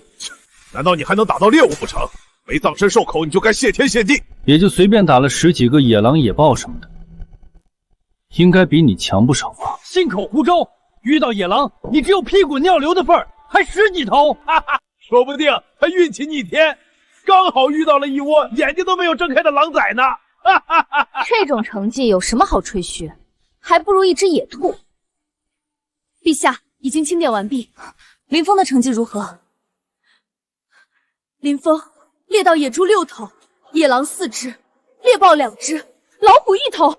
难道你还能打到猎物不成？没葬身兽口，你就该谢天谢地？也就随便打了10几个野狼野豹什么的，应该比你强不少吧？信口胡诌！遇到野狼，你只有屁滚尿流的份儿，还10几头！哈哈。说不定他运气逆天，刚好遇到了一窝眼睛都没有睁开的狼崽呢。这种成绩有什么好吹嘘？还不如一只野兔。陛下已经清点完毕，林峰的成绩如何？林峰猎到野猪6头，野狼4只，猎豹2只，老虎1头。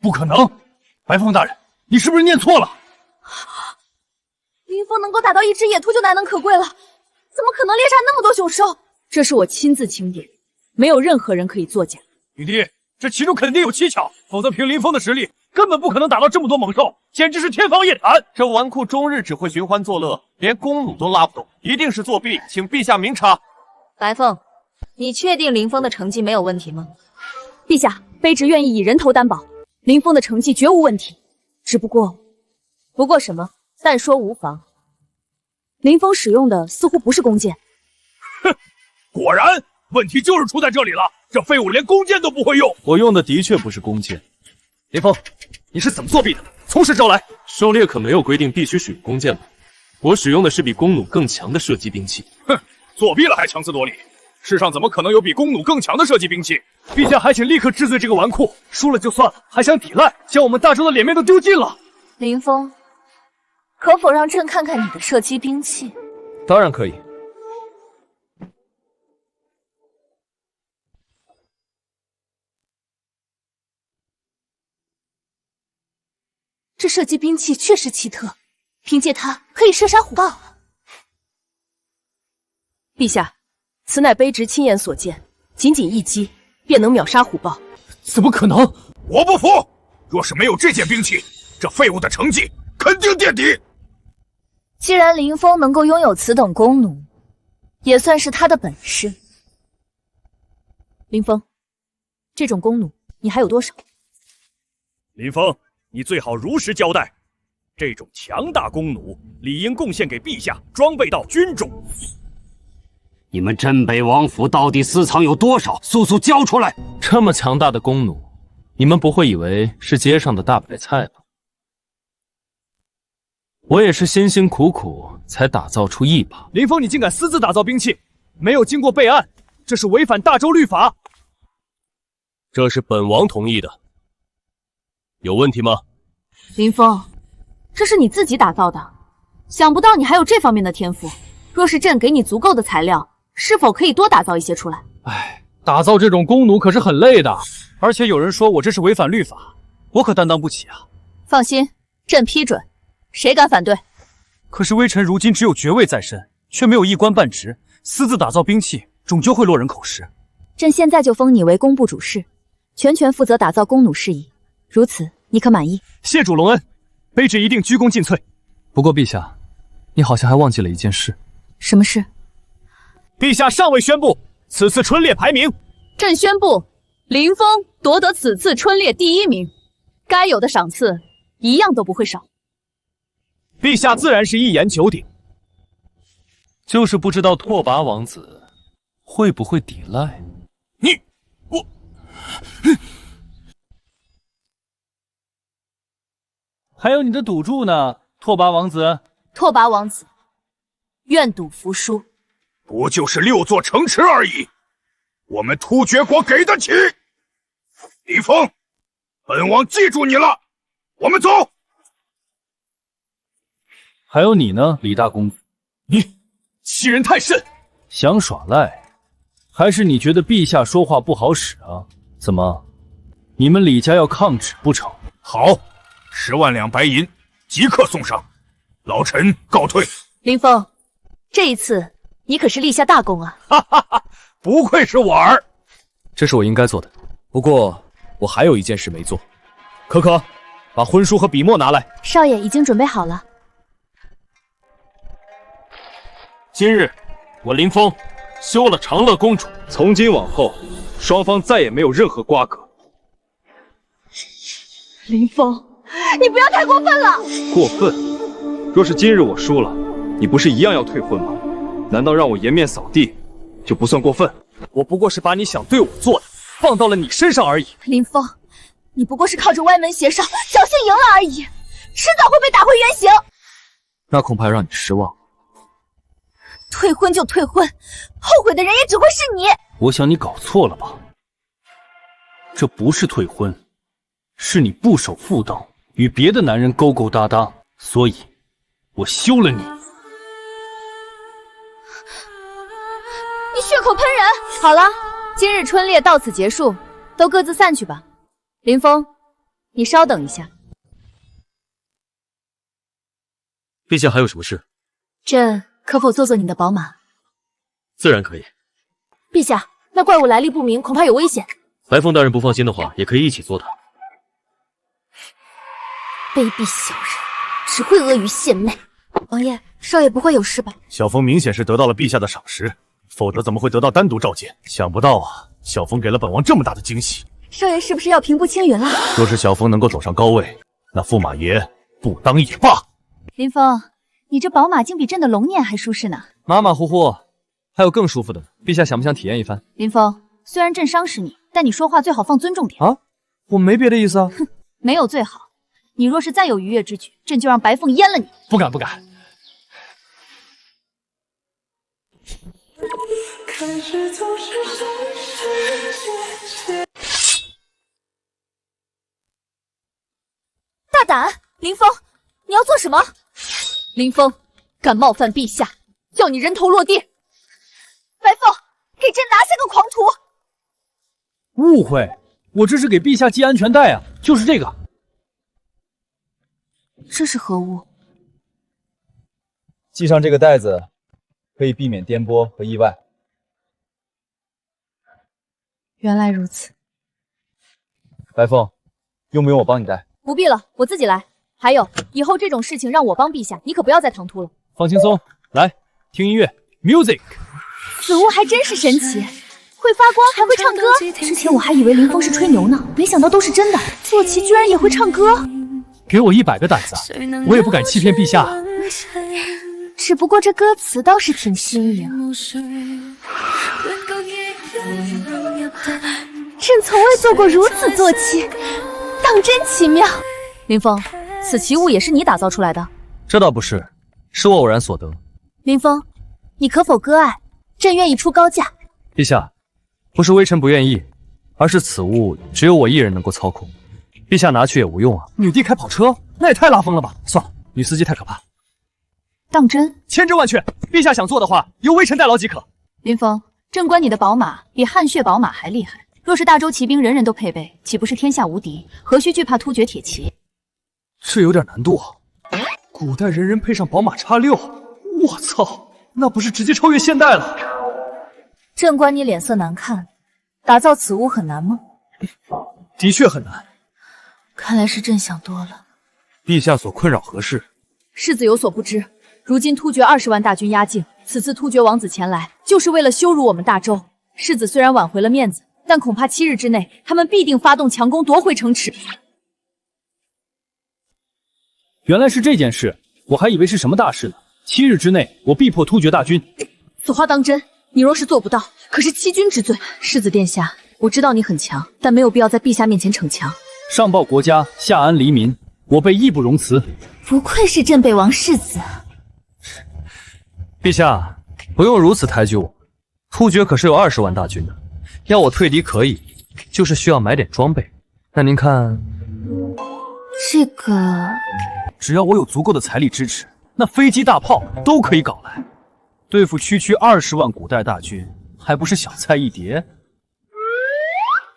不可能！白凤大人，你是不是念错了？林峰能够打到1只野兔就难能可贵了，怎么可能猎杀那么多凶兽？这是我亲自清点，没有任何人可以作假。女帝，这其中肯定有蹊跷，否则凭林峰的实力，根本不可能打到这么多猛兽，简直是天方夜谭。这纨绔终日只会寻欢作乐，连弓弩都拉不动，一定是作弊，请陛下明察。白凤，你确定林峰的成绩没有问题吗？陛下，卑职愿意以人头担保。林峰的成绩绝无问题，只不过什么？但说无妨。林峰使用的似乎不是弓箭。哼，果然，问题就是出在这里了。这废物连弓箭都不会用。我用的的确不是弓箭。林峰，你是怎么作弊的？从实招来。狩猎可没有规定必须使用弓箭吧？我使用的是比弓弩更强的射击兵器。哼，作弊了还强词夺理。世上怎么可能有比弓弩更强的射击兵器？陛下还请立刻治罪这个纨绔，输了就算了，还想抵赖，将我们大周的脸面都丢尽了。林峰，可否让朕看看你的射击兵器？当然可以。这射击兵器确实奇特，凭借它可以射杀虎豹。陛下，此乃卑职亲眼所见，仅仅一击便能秒杀虎豹。怎么可能？我不服！若是没有这件兵器，这废物的成绩肯定垫底。既然林峰能够拥有此等弓弩，也算是他的本事。林峰，这种弓弩你还有多少？林峰，你最好如实交代。这种强大弓弩理应贡献给陛下，装备到军中。你们镇北王府到底私藏有多少？速速交出来！这么强大的弓弩，你们不会以为是街上的大白菜吧？我也是辛辛苦苦才打造出一把。林峰，你竟敢私自打造兵器，没有经过备案，这是违反大周律法。这是本王同意的，有问题吗？林峰，这是你自己打造的，想不到你还有这方面的天赋。若是朕给你足够的材料，是否可以多打造一些出来？哎，打造这种弓弩可是很累的，而且有人说我这是违反律法，我可担当不起啊。放心，朕批准，谁敢反对？可是微臣如今只有爵位在身，却没有一官半职，私自打造兵器，终究会落人口实。朕现在就封你为工部主事，全权负责打造弓弩事宜，如此你可满意？谢主隆恩，卑职一定鞠躬尽瘁。不过陛下，你好像还忘记了一件事。什么事？陛下尚未宣布此次春猎排名。朕宣布，林峰夺得此次春猎第1名，该有的赏赐一样都不会少。陛下自然是一言九鼎，就是不知道拓跋王子会不会抵赖。我还有你的赌注呢，拓跋王子。拓跋王子愿赌服输，不就是6座城池而已，我们突厥国给得起？李峰，本王记住你了，我们走。还有你呢，李大公子，你欺人太甚！想耍赖，还是你觉得陛下说话不好使啊？怎么，你们李家要抗旨不成？好，10万两白银即刻送上，老臣告退。林峰，这一次你可是立下大功啊！哈哈哈，不愧是我儿。这是我应该做的，不过我还有一件事没做。可可，把婚书和笔墨拿来。少爷已经准备好了。今日，我林峰休了长乐公主。从今往后，双方再也没有任何瓜葛。林峰，你不要太过分了！过分？若是今日我输了，你不是一样要退婚吗？难道让我颜面扫地就不算过分？我不过是把你想对我做的放到了你身上而已。林峰，你不过是靠着歪门邪哨侥幸赢了而已，迟早会被打回原形。那恐怕让你失望。退婚就退婚，后悔的人也只会是你。我想你搞错了吧？这不是退婚，是你不守妇道，与别的男人勾勾搭搭，所以我休了你。你血口喷人！好了，今日春猎到此结束，都各自散去吧。林峰，你稍等一下。陛下还有什么事？朕可否做你的宝马？自然可以。陛下，那怪物来历不明，恐怕有危险。白凤大人不放心的话，也可以一起做它。卑鄙小人，只会阿谀献媚。王爷，少爷不会有事吧？小峰明显是得到了陛下的赏识，否则怎么会得到单独召见？想不到啊，小峰给了本王这么大的惊喜。少爷是不是要平步青云了？若是小风能够走上高位，那驸马爷不当也罢。林峰，你这宝马竟比朕的龙辇还舒适呢。马马虎虎，还有更舒服的，陛下想不想体验一番？林峰，虽然朕伤识你，但你说话最好放尊重点啊！我没别的意思啊。哼，没有最好。你若是再有逾越之举，朕就让白凤阉了你。不敢不敢。大胆，林峰，你要做什么？林峰，敢冒犯陛下，要你人头落地！白凤，给朕拿下个狂徒！误会，我这是给陛下系安全带啊，就是这个。这是何物？系上这个带子，可以避免颠簸和意外。原来如此。白凤，用不用我帮你带？不必了，我自己来。还有，以后这种事情让我帮陛下，你可不要再唐突了。放轻松，来听音乐 ，music。此物还真是神奇，会发光，还会唱歌。之前我还以为林峰是吹牛呢，没想到都是真的。坐骑居然也会唱歌。给我100个胆子，我也不敢欺骗陛下。只不过这歌词倒是挺新颖。朕从未做过如此坐骑，当真奇妙。林峰，此奇物也是你打造出来的？这倒不是，是我偶然所得。林峰，你可否割爱？朕愿意出高价。陛下，不是微臣不愿意，而是此物只有我一人能够操控，陛下拿去也无用啊。女帝开跑车，那也太拉风了吧！算了，女司机太可怕。当真？千真万确，陛下想做的话，由微臣代劳即可。林峰，朕观你的宝马比汗血宝马还厉害。若是大周骑兵人人都配备，岂不是天下无敌？何须惧怕突厥铁骑？这有点难度啊！古代人人配上宝马X6，我操，那不是直接超越现代了？朕观你脸色难看，打造此物很难吗？的确很难。看来是朕想多了。陛下所困扰何事？世子有所不知，如今突厥20万大军压境，此次突厥王子前来，就是为了羞辱我们大周。世子虽然挽回了面子，但恐怕7日之内，他们必定发动强攻夺回城池。原来是这件事，我还以为是什么大事呢。7日之内，我必破突厥大军。此话当真？你若是做不到，可是欺君之罪。世子殿下，我知道你很强，但没有必要在陛下面前逞强。上报国家，下安黎民，我辈义不容辞。不愧是镇北王世子。陛下不用如此抬举我，突厥可是有20万大军的，要我退敌可以，就是需要买点装备。那您看，这个只要我有足够的财力支持，那飞机大炮都可以搞来，对付区20万古代大军，还不是小菜一碟？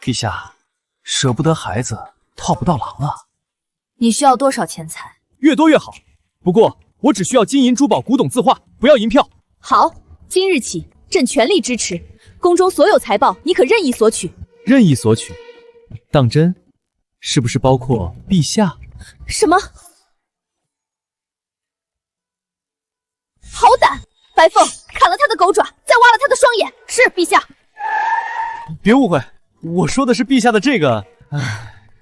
陛下，舍不得孩子，套不到狼啊！你需要多少钱财？越多越好。不过我只需要金银珠宝、古董字画，不要银票。好，今日起，朕全力支持。宫中所有财宝，你可任意索取。任意索取？当真？是不是包括陛下？什么？好胆！白凤砍了他的狗爪，再挖了他的双眼。是陛下。别误会，我说的是陛下的这个。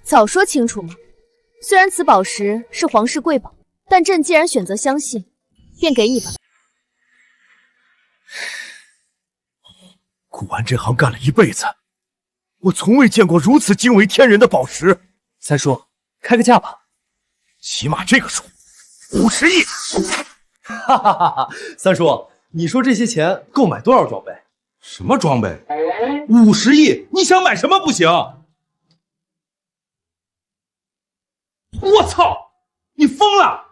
早说清楚嘛！虽然此宝石是皇室贵宝，但朕既然选择相信，便给你吧。古玩这行干了一辈子，我从未见过如此惊为天人的宝石。三叔，开个价吧。起码这个数50亿。哈哈哈哈！三叔，你说这些钱够买多少装备？什么装备？50亿，你想买什么不行？我操！你疯了？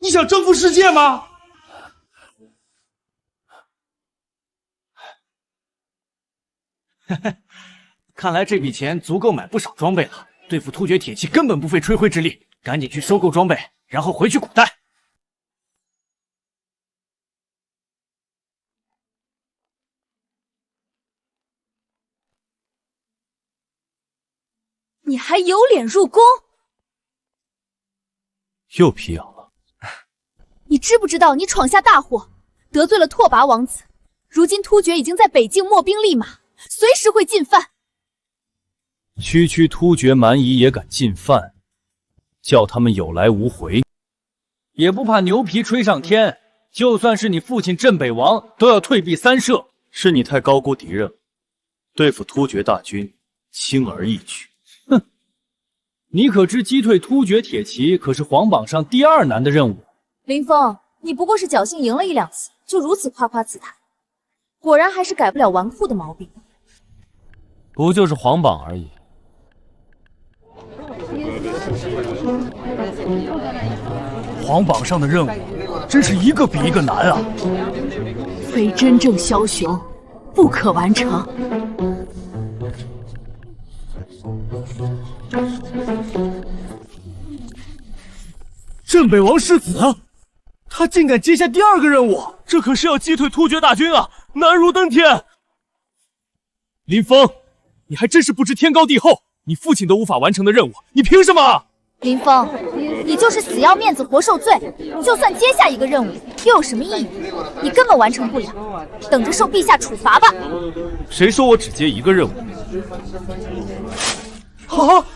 你想征服世界吗？看来这笔钱足够买不少装备了。对付突厥铁骑根本不费吹灰之力，赶紧去收购装备，然后回去古代。你还有脸入宫？又辟谣了。你知不知道你闯下大祸，得罪了拓跋王子？如今突厥已经在北境秣兵立马，随时会进犯。区突厥蛮夷也敢进犯，叫他们有来无回，也不怕牛皮吹上天。就算是你父亲镇北王，都要退避三舍。是你太高估敌人了，对付突厥大军轻而易举。哼，你可知击退突厥铁骑可是皇榜上第2难的任务？林峰，你不过是侥幸赢了1、2次，就如此夸夸自谈，果然还是改不了纨绔的毛病。不就是皇榜而已。皇榜上的任务真是一个比一个难啊！非真正枭雄，不可完成。镇北王世子，他竟敢接下第2个任务，这可是要击退突厥大军啊，难如登天。林峰，你还真是不知天高地厚，你父亲都无法完成的任务，你凭什么？林峰，你就是死要面子活受罪，就算接下一个任务，又有什么意义？你根本完成不了，等着受陛下处罚吧。谁说我只接1个任务？啊！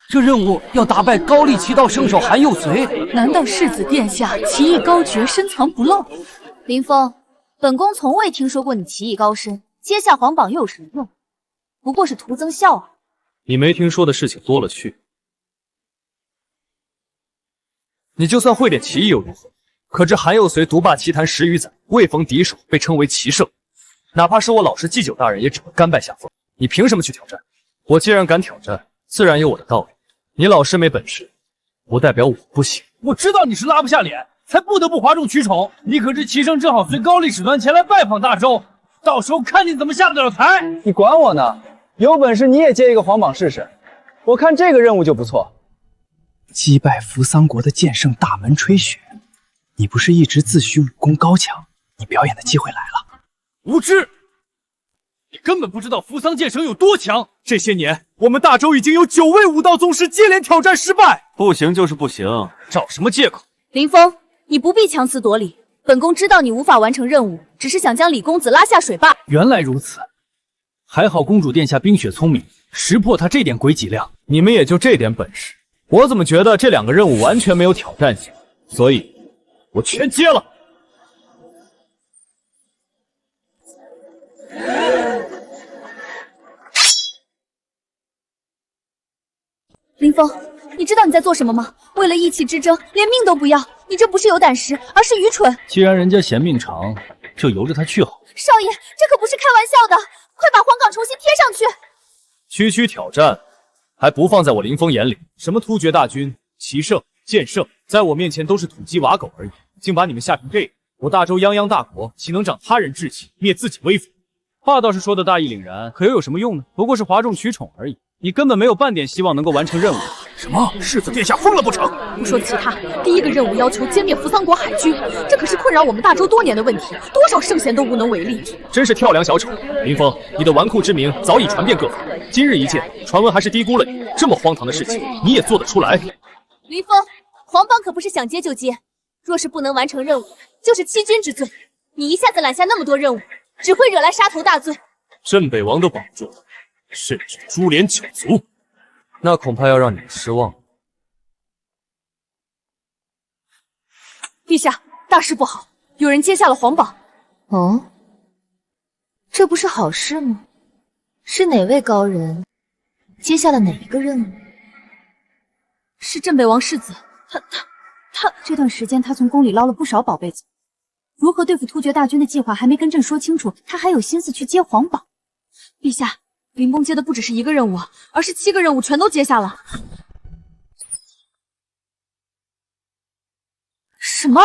这任务要打败高丽奇道圣手韩幼随。难道世子殿下棋艺高绝，深藏不露？林峰，本宫从未听说过你棋艺高深，接下皇榜又有什么用？不过是徒增笑耳。你没听说的事情多了去。你就算会点棋艺又如何？可知韩幼随独霸棋坛10余载，未逢敌手，被称为棋圣。哪怕是我老师祭酒大人，也只会甘拜下风。你凭什么去挑战？我既然敢挑战，自然有我的道理。你老师没本事，不代表我不行。我知道你是拉不下脸，才不得不哗众取宠。你可知齐生正好随高丽使团前来拜访大周，到时候看你怎么下得了台。你管我呢？有本事你也接一个皇榜试试。我看这个任务就不错。击败扶桑国的剑圣大门吹雪，你不是一直自诩武功高强？你表演的机会来了。无知！你根本不知道扶桑剑圣有多强。这些年，我们大周已经有9位武道宗师接连挑战失败。不行就是不行，找什么借口？林峰，你不必强词夺理。本宫知道你无法完成任务，只是想将李公子拉下水罢。原来如此，还好公主殿下冰雪聪明，识破他这点诡计量。你们也就这点本事，我怎么觉得这2个任务完全没有挑战性？所以，我全接了。林峰，你知道你在做什么吗？为了义气之争，连命都不要，你这不是有胆识，而是愚蠢。既然人家嫌命长，就由着他去好。少爷，这可不是开玩笑的，快把皇岗重新贴上去。区挑战，还不放在我林峰眼里？什么突厥大军、棋圣、剑圣，在我面前都是土鸡瓦狗而已，竟把你们吓成这样！我大周泱泱大国，岂能长他人志气，灭自己威风？话倒是说的大义凛然，可又有什么用呢？不过是哗众取宠而已。你根本没有半点希望能够完成任务。什么？世子殿下疯了不成？不说其他，第1个任务要求歼灭扶桑国海军，这可是困扰我们大周多年的问题，多少圣贤都无能为力。真是跳梁小丑！林峰，你的纨绔之名早已传遍各方，今日一见，传闻还是低估了你。这么荒唐的事情，你也做得出来？林峰，皇榜可不是想接就接，若是不能完成任务，就是欺君之罪。你一下子揽下那么多任务，只会惹来杀头大罪。镇北王都保不住，甚至株连9族，那恐怕要让你们失望。陛下，大事不好，有人接下了皇榜。哦，这不是好事吗？是哪位高人接下了哪一个任务？是镇北王世子，他这段时间他从宫里捞了不少宝贝子，如何对付突厥大军的计划还没跟朕说清楚，他还有心思去接皇榜。陛下，林峰接的不只是1个任务，而是7个任务全都接下了。什么？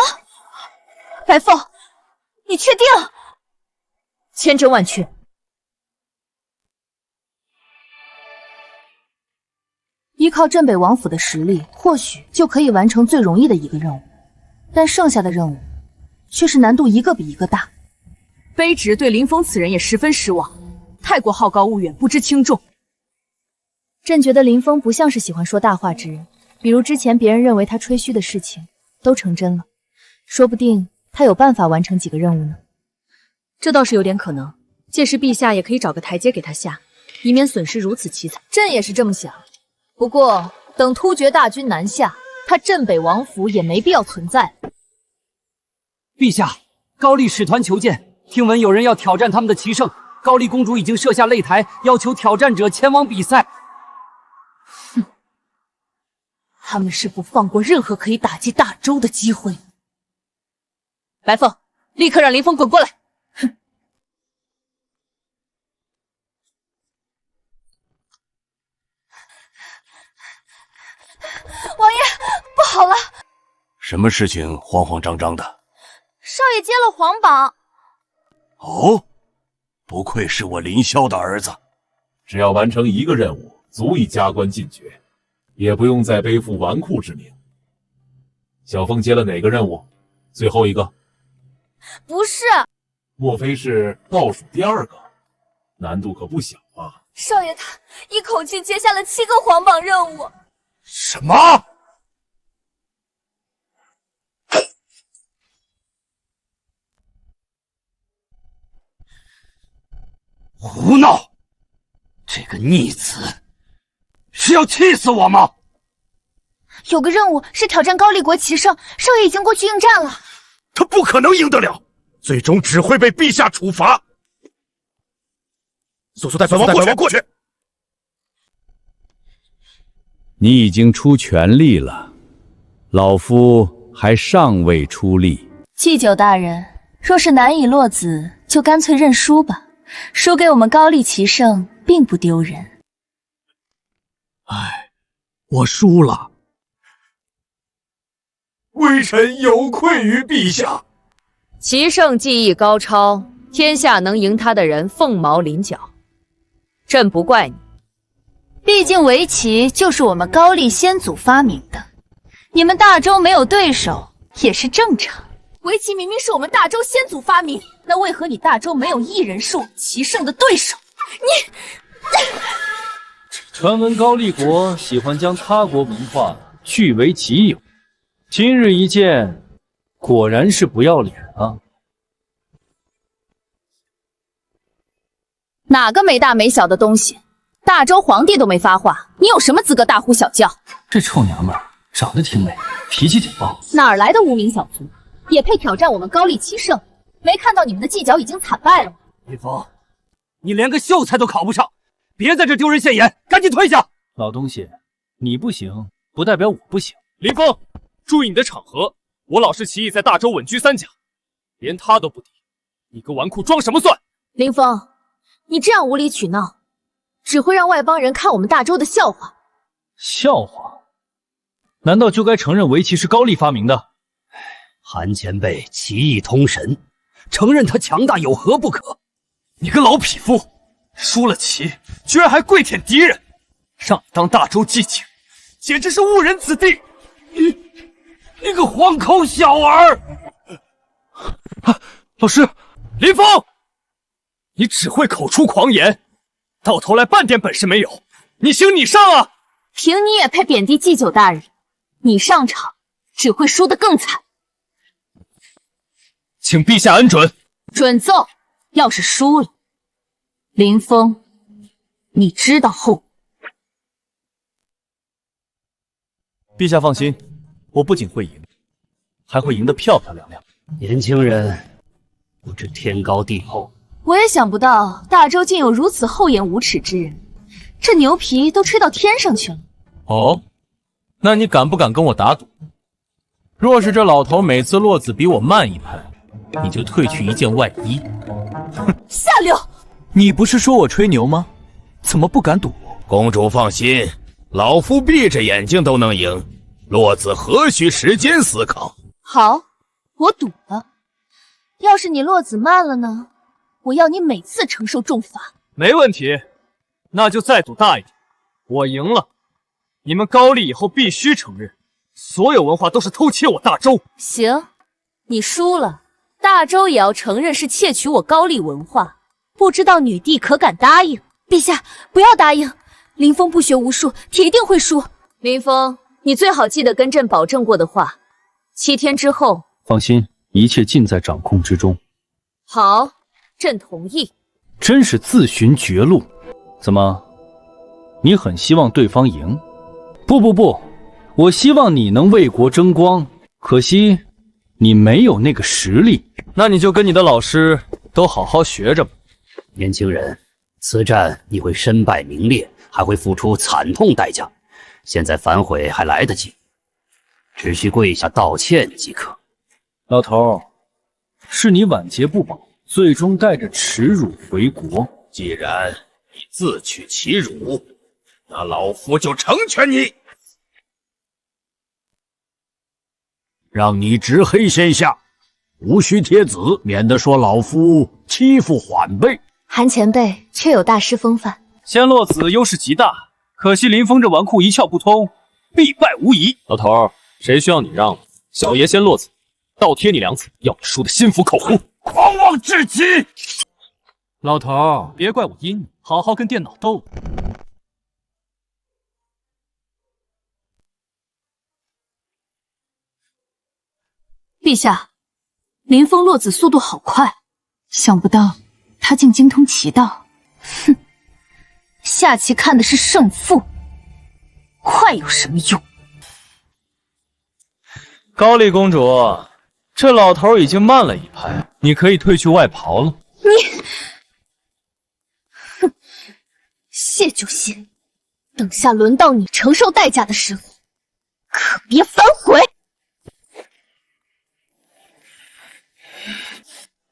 白凤，你确定？千真万确。依靠镇北王府的实力，或许就可以完成最容易的1个任务，但剩下的任务却是难度一个比一个大。卑职对林峰此人也十分失望，太过好高骛远，不知轻重。朕觉得林峰不像是喜欢说大话之人，比如之前别人认为他吹嘘的事情，都成真了，说不定他有办法完成几个任务呢。这倒是有点可能，届时陛下也可以找个台阶给他下，以免损失如此凄惨。朕也是这么想，不过等突厥大军南下，他镇北王府也没必要存在了。陛下，高丽使团求见，听闻有人要挑战他们的齐胜，高丽公主已经设下擂台，要求挑战者前往比赛。哼，他们是不放过任何可以打击大周的机会。白凤，立刻让林峰滚过来！哼！王爷，不好了！什么事情慌慌张张的？少爷接了皇榜。哦，不愧是我林霄的儿子。只要完成一个任务，足以加官进爵，也不用再背负纨绔之名。小凤接了哪个任务？最后一个？不是。莫非是倒数第2个？难度可不小啊！少爷他一口气接下了7个皇榜任务。什么？胡闹！这个逆子是要气死我吗？有个任务是挑战高丽国齐胜，少爷已经过去应战了。他不可能赢得了，最终只会被陛下处罚。速速带本王过去！你已经出全力了，老夫还尚未出力。祭酒大人，若是难以落子，就干脆认输吧。输给我们高丽齐胜并不丢人。唉，我输了。微臣有愧于陛下。齐胜技艺高超，天下能赢他的人凤毛麟角，朕不怪你。毕竟围棋就是我们高丽先祖发明的，你们大周没有对手也是正常。围棋明明是我们大周先祖发明，那为何你大周没有一人是我们齐胜的对手？你，传闻高丽国喜欢将他国文化据为己有，今日一见，果然是不要脸啊！哪个没大没小的东西？大周皇帝都没发话，你有什么资格大呼小叫？这臭娘们儿长得挺美，脾气挺暴，哪儿来的无名小卒？也配挑战我们高丽齐胜？没看到你们的计较已经惨败了吗？林峰，你连个秀才都考不上，别在这丢人现眼，赶紧退下！老东西，你不行，不代表我不行。林峰，注意你的场合，我老师齐毅在大周稳居3甲，连他都不敌，你个纨绔装什么蒜？林峰，你这样无理取闹，只会让外邦人看我们大周的笑话。笑话？难道就该承认围棋是高丽发明的？韩前辈棋艺通神，承认他强大有何不可？你个老匹夫，输了棋居然还跪舔敌人，让你当大周祭请，简直是误人子弟！你个黄口小儿！老师，林峰，你只会口出狂言，到头来半点本事没有，你行你上啊！凭你也配贬低祭酒大人？你上场只会输得更惨。请陛下恩准。准奏。要是输了，林峰，你知道后果。陛下放心，我不仅会赢，还会赢得漂漂亮亮。年轻人不知天高地厚。我也想不到大周竟有如此厚颜无耻之人，这牛皮都吹到天上去了。哦，那你敢不敢跟我打赌？若是这老头每次落子比我慢一拍，你就褪去一件外衣。下流！你不是说我吹牛吗？怎么不敢赌？公主放心，老夫闭着眼睛都能赢，落子何须时间思考？好，我赌了。要是你落子慢了呢？我要你每次承受重罚。没问题，那就再赌大一点。我赢了，你们高丽以后必须承认，所有文化都是偷窃我大周。行，你输了。大周也要承认是窃取我高丽文化，不知道女帝可敢答应？陛下，不要答应！林峰不学无术，铁定会输。林峰，你最好记得跟朕保证过的话， 7天之后。放心，一切尽在掌控之中。好，朕同意。真是自寻绝路。怎么，你很希望对方赢？不，我希望你能为国争光。可惜，你没有那个实力。那你就跟你的老师都好好学着吧。年轻人，此战你会身败名裂，还会付出惨痛代价。现在反悔还来得及，只需跪下道歉即可。老头，是你晚节不保，最终带着耻辱回国。既然你自取其辱，那老夫就成全你，让你执黑线下，无需贴子，免得说老夫欺负缓辈。韩前辈确有大师风范。仙洛子优势极大，可惜林峰这纨绔一窍不通，必败无疑。老头，谁需要你让了？小爷仙洛子倒贴你2次，要你输得心服口服。狂妄至极！老头，别怪我阴你，好好跟电脑斗。陛下，林峰落子速度好快，想不到他竟精通棋道。哼，下棋看的是胜负，快有什么用？高丽公主，这老头已经慢了一拍，你可以退去外袍了。你，哼，谢就谢，等下轮到你承受代价的时候，可别反悔。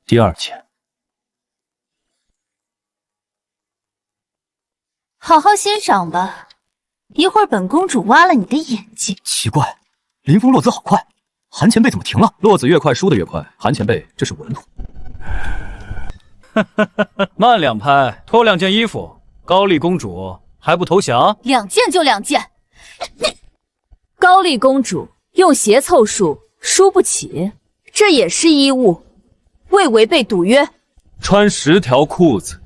第2件，好好欣赏吧，一会儿本公主挖了你的眼睛。奇怪，林峰落子好快，韩前辈怎么停了？落子越快，输得越快。韩前辈，这是稳妥。慢2拍，脱2件衣服。高丽公主还不投降？2件就2件。高丽公主用鞋凑数，输不起，这也是衣物，未违背赌约。穿10条裤子，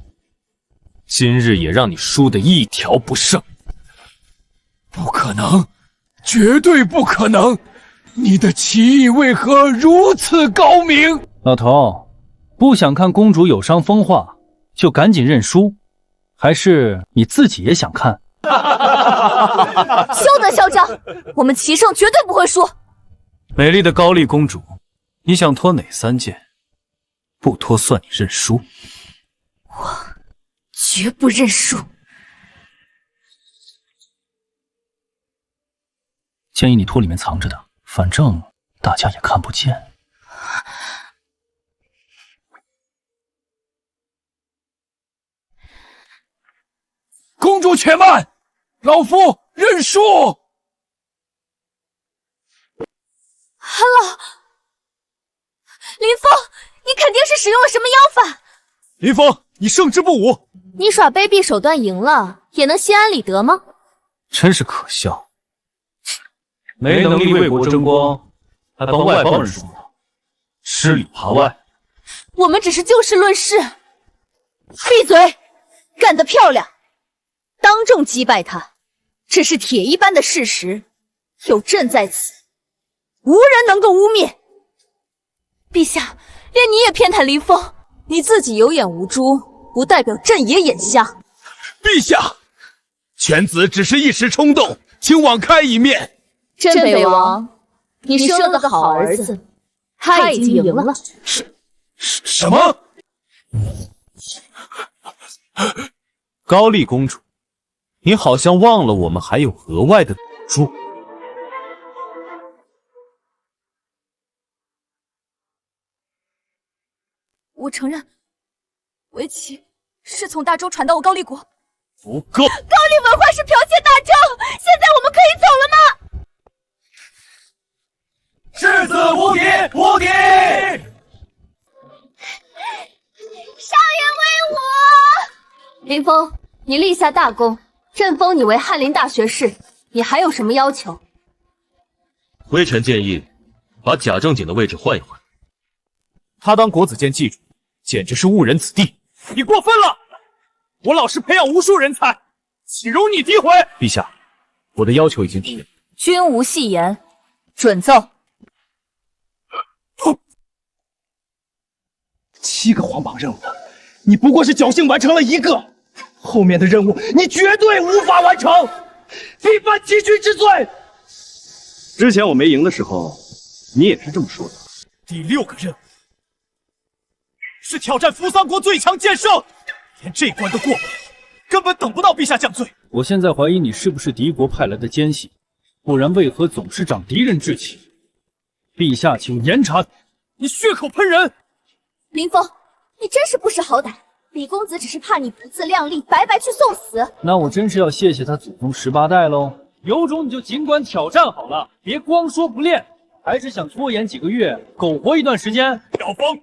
今日也让你输得一条不剩。不可能，绝对不可能！你的棋艺为何如此高明？老头，不想看公主有伤风化，就赶紧认输，还是你自己也想看？休得嚣张！我们棋圣绝对不会输。美丽的高丽公主，你想脱哪3件？不脱算你认输。我绝不认输。建议你脱里面藏着的，反正大家也看不见。公主且慢，老夫认输。韩老，林峰，你肯定是使用了什么妖法。林峰，你胜之不武。你耍卑鄙手段赢了，也能心安理得吗？真是可笑，没能力为国争光，还帮外邦人说话，吃里扒外。我们只是就事论事。闭嘴！干得漂亮！当众击败他，这是铁一般的事实。有朕在此，无人能够污蔑。陛下，连你也偏袒林峰，你自己有眼无珠，不代表朕也眼瞎。陛下，犬子只是一时冲动，请网开一面。镇北王，你生了个好儿子，他已经赢了。什么？高丽公主，你好像忘了我们还有额外的赌注。我承认，围棋是从大周传到我高丽国。不够！高丽文化是剽窃大周，现在我们可以走了吗？世子无敌，无敌！少爷威武！林峰，你立下大功，朕封你为翰林大学士，你还有什么要求？微臣建议把贾正经的位置换一换。他当国子监祭主，简直是误人子弟！你过分了！我老师培养无数人才，岂容你诋毁？陛下，我的要求已经提了。君无戏言，准奏。7个皇榜任务，你不过是侥幸完成了1个，后面的任务你绝对无法完成，必犯欺君之罪。之前我没赢的时候，你也是这么说的。第6个任务是挑战扶桑国最强剑圣，连这关都过不了，根本等不到陛下降罪。我现在怀疑你是不是敌国派来的奸细，不然为何总是长敌人志气？陛下，请严查你血口喷人！林峰，你真是不识好歹！李公子只是怕你不自量力，白白去送死。那我真是要谢谢他祖宗18代喽！有种你就尽管挑战好了，别光说不练。还是想拖延几个月，苟活一段时间？小风，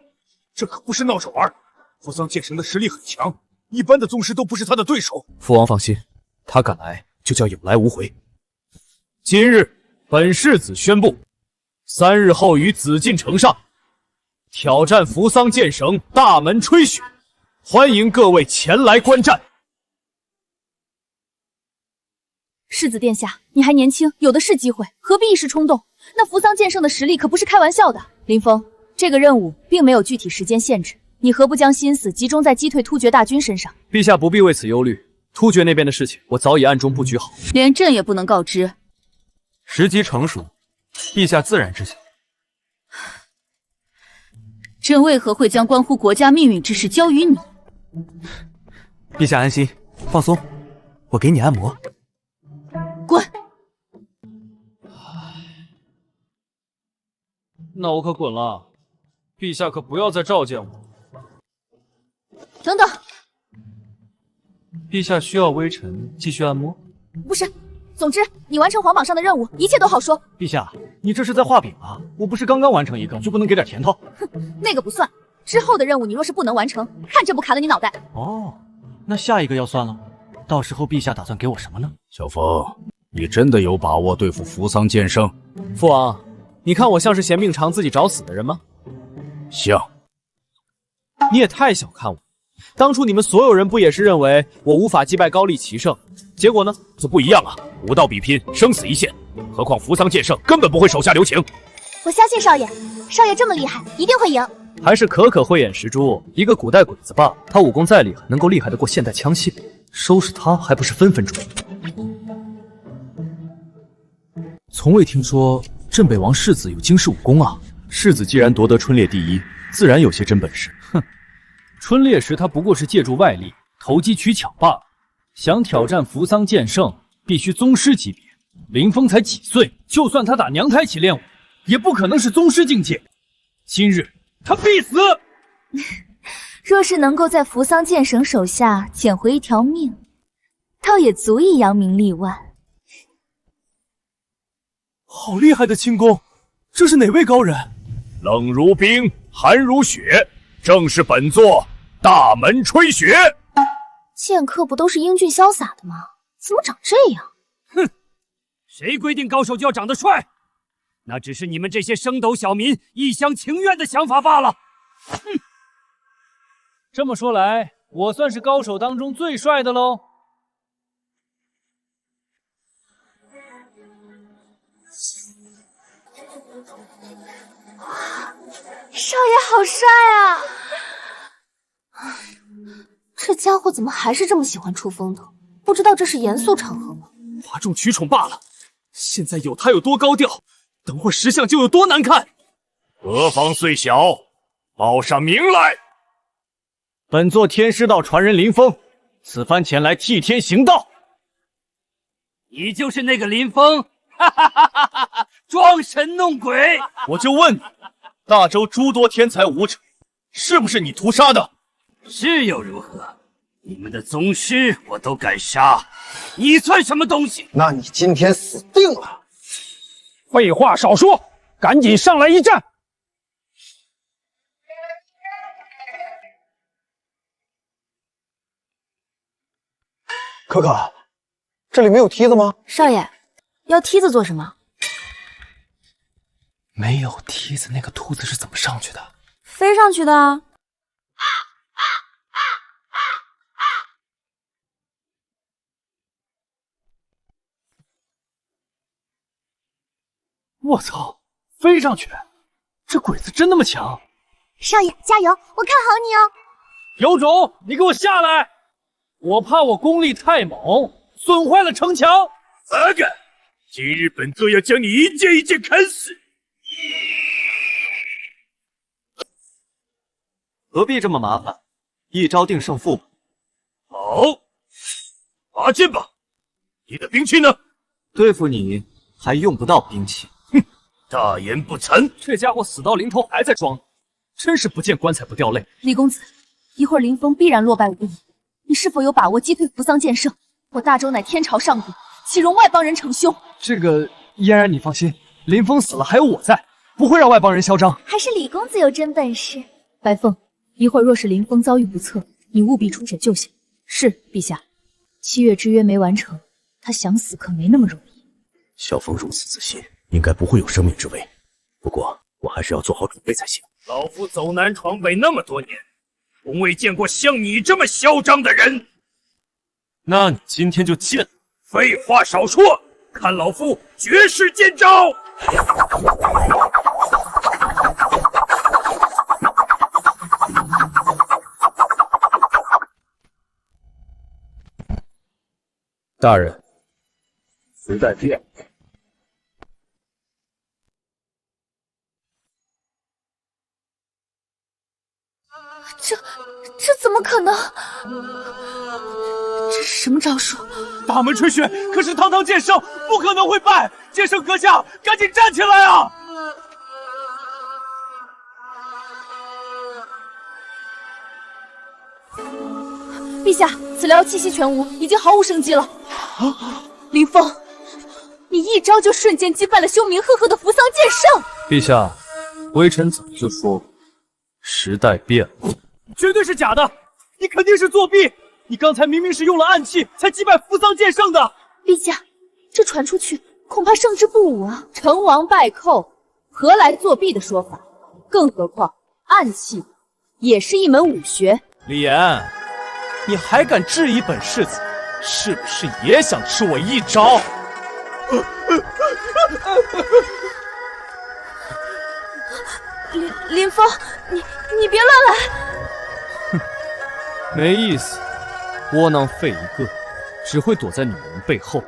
这可不是闹着玩。扶桑剑神的实力很强，一般的宗师都不是他的对手。父王放心，他敢来就叫有来无回。今日本世子宣布，3日后于紫禁城上挑战扶桑剑神大门吹雪，欢迎各位前来观战。世子殿下，你还年轻，有的是机会，何必一时冲动？那扶桑剑圣的实力可不是开玩笑的。林峰，这个任务并没有具体时间限制，你何不将心思集中在击退突厥大军身上？陛下不必为此忧虑，突厥那边的事情我早已暗中布局好，连朕也不能告知。时机成熟，陛下自然知晓。朕为何会将关乎国家命运之事交于你？陛下安心，放松，我给你按摩。滚！那我可滚了，陛下可不要再召见我。等等，陛下需要微臣继续按摩？不是，总之你完成皇榜上的任务，一切都好说。陛下，你这是在画饼啊！我不是刚刚完成一个，就不能给点甜头？哼，那个不算。之后的任务你若是不能完成，看朕不砍了你脑袋！哦，那下一个要算了。到时候陛下打算给我什么呢？小风，你真的有把握对付扶桑剑圣？父王，你看我像是嫌命长自己找死的人吗？像。你也太小看我。当初你们所有人不也是认为我无法击败高丽奇圣？结果呢？这不一样啊！武道比拼，生死一线。何况扶桑剑圣根本不会手下留情。我相信少爷，少爷这么厉害，一定会赢。还是可可慧眼识珠，一个古代鬼子罢，他武功再厉害，能够厉害得过现代枪械？收拾他还不是分分钟？从未听说镇北王世子有惊世武功啊！世子既然夺得春猎第一，自然有些真本事。哼，春猎时他不过是借助外力投机取巧罢了。想挑战扶桑剑圣，必须宗师级别。林峰才几岁，就算他打娘胎起练武，也不可能是宗师境界。今日他必死。若是能够在扶桑剑神手下捡回一条命，倒也足以扬名立万。好厉害的轻功，这是哪位高人？冷如冰，寒如雪，正是本座大门吹雪。剑客不都是英俊潇洒的吗？怎么长这样？哼，谁规定高手就要长得帅？那只是你们这些升斗小民一厢情愿的想法罢了。哼，这么说来，我算是高手当中最帅的喽。少爷好帅啊！这家伙怎么还是这么喜欢出风头？不知道这是严肃场合吗？哗众取宠罢了。现在有他有多高调，等会石像就有多难看。何方岁小，报上名来。本座天师道传人林峰，此番前来替天行道。你就是那个林峰？哈哈哈哈哈哈！装神弄鬼！我就问你，大周诸多天才武者，是不是你屠杀的？是又如何？你们的宗师我都敢杀，你算什么东西？那你今天死定了！废话少说，赶紧上来一战！可可，这里没有梯子吗？少爷，要梯子做什么？没有梯子，那个兔子是怎么上去的？飞上去的啊！我操，飞上去！这鬼子真那么强？少爷加油，我看好你哦。有种，你给我下来！我怕我功力太猛，损坏了城墙。八个，今日本座要将你一件一件砍死。何必这么麻烦？一招定胜负吧。好，拔剑吧。你的兵器呢？对付你还用不到兵器。哼，大言不惭！这家伙死到临头还在装，真是不见棺材不掉泪。李公子，一会儿林峰必然落败无疑，你是否有把握击退扶桑剑圣？我大周乃天朝上帝，岂容外邦人逞凶？这个嫣然你放心，林峰死了还有我在，不会让外邦人嚣张。还是李公子有真本事。白凤，一会儿若是林峰遭遇不测，你务必出手救下。是，陛下。7月之约没完成，他想死可没那么容易。萧峰如此自信，应该不会有生命之危。不过我还是要做好准备才行。老夫走南闯北那么多年，从未见过像你这么嚣张的人。那你今天就见了。废话少说，看老夫绝世剑招！大人，时代变了。这怎么可能？这是什么招数？大门吹雪，可是堂堂剑圣，不可能会败！剑圣阁下，赶紧站起来啊！陛下，此疗气息全无，已经毫无生机了。林峰，你一招就瞬间击败了凶名赫赫的扶桑剑圣。陛下，微臣早就说过，时代变了。绝对是假的，你肯定是作弊！你刚才明明是用了暗器才击败扶桑剑圣的。陛下，这传出去，恐怕胜之不武啊！成王败寇，何来作弊的说法？更何况暗器也是一门武学。李岩，你还敢质疑本世子？是不是也想吃我一招？林峰，你别乱来！没意思，窝囊废一个，只会躲在女人背后。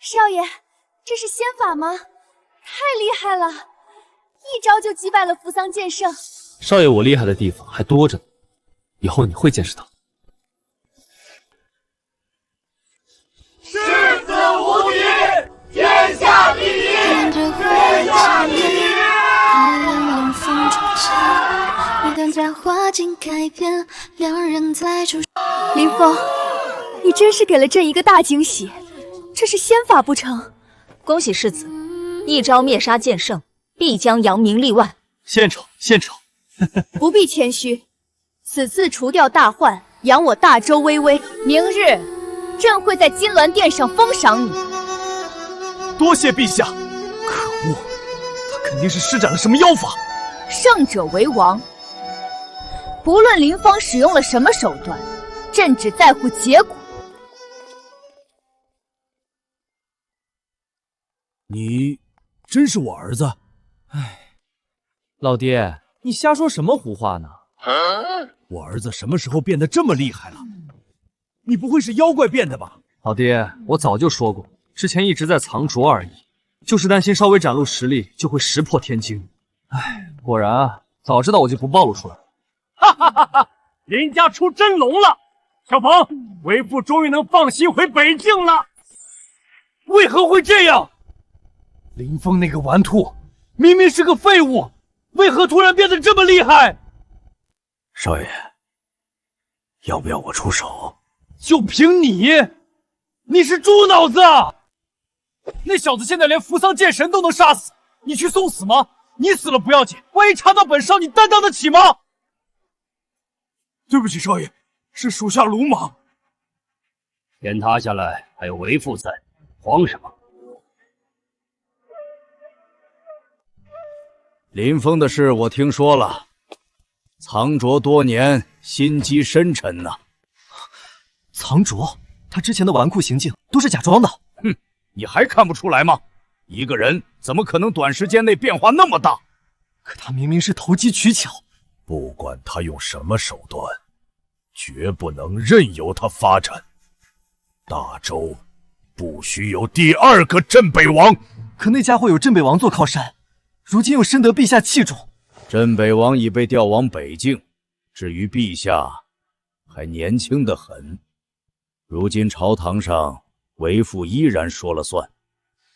少爷，这是仙法吗？太厉害了，一招就击败了扶桑剑圣。少爷，我厉害的地方还多着呢，以后你会见识到。世子无敌，天下第一，天下第一。林峰，你真是给了朕一个大惊喜，这是仙法不成？恭喜世子，一招灭杀剑圣，必将扬名立万。献丑，献丑！不必谦虚，此次除掉大患，扬我大周巍巍。明日，朕会在金銮殿上封赏你。多谢陛下！可恶，他肯定是施展了什么妖法。胜者为王，不论林峰使用了什么手段，朕只在乎结果。你真是我儿子？唉，老爹，你瞎说什么胡话呢？我儿子什么时候变得这么厉害了？你不会是妖怪变的吧？老爹，我早就说过，之前一直在藏拙而已，就是担心稍微展露实力就会石破天惊。唉，果然啊，早知道我就不暴露出来。哈哈哈哈！林家出真龙了，小鹏，为父终于能放心回北境了。为何会这样？林峰那个顽兔，明明是个废物，为何突然变得这么厉害？少爷，要不要我出手？就凭你，你是猪脑子啊！那小子现在连扶桑剑神都能杀死，你去送死吗？你死了不要紧，万一查到本少，你担当得起吗？对不起，少爷，是属下鲁莽。天塌下来还有为父在，慌什么？林峰的事我听说了，藏拙多年，心机深沉呐。藏拙？他之前的纨绔行径都是假装的。哼，你还看不出来吗？一个人怎么可能短时间内变化那么大？可他明明是投机取巧。不管他用什么手段，绝不能任由他发展。大周不许有第二个镇北王。可那家伙有镇北王做靠山，如今又深得陛下器重。镇北王已被调往北境，至于陛下，还年轻得很。如今朝堂上，为父依然说了算。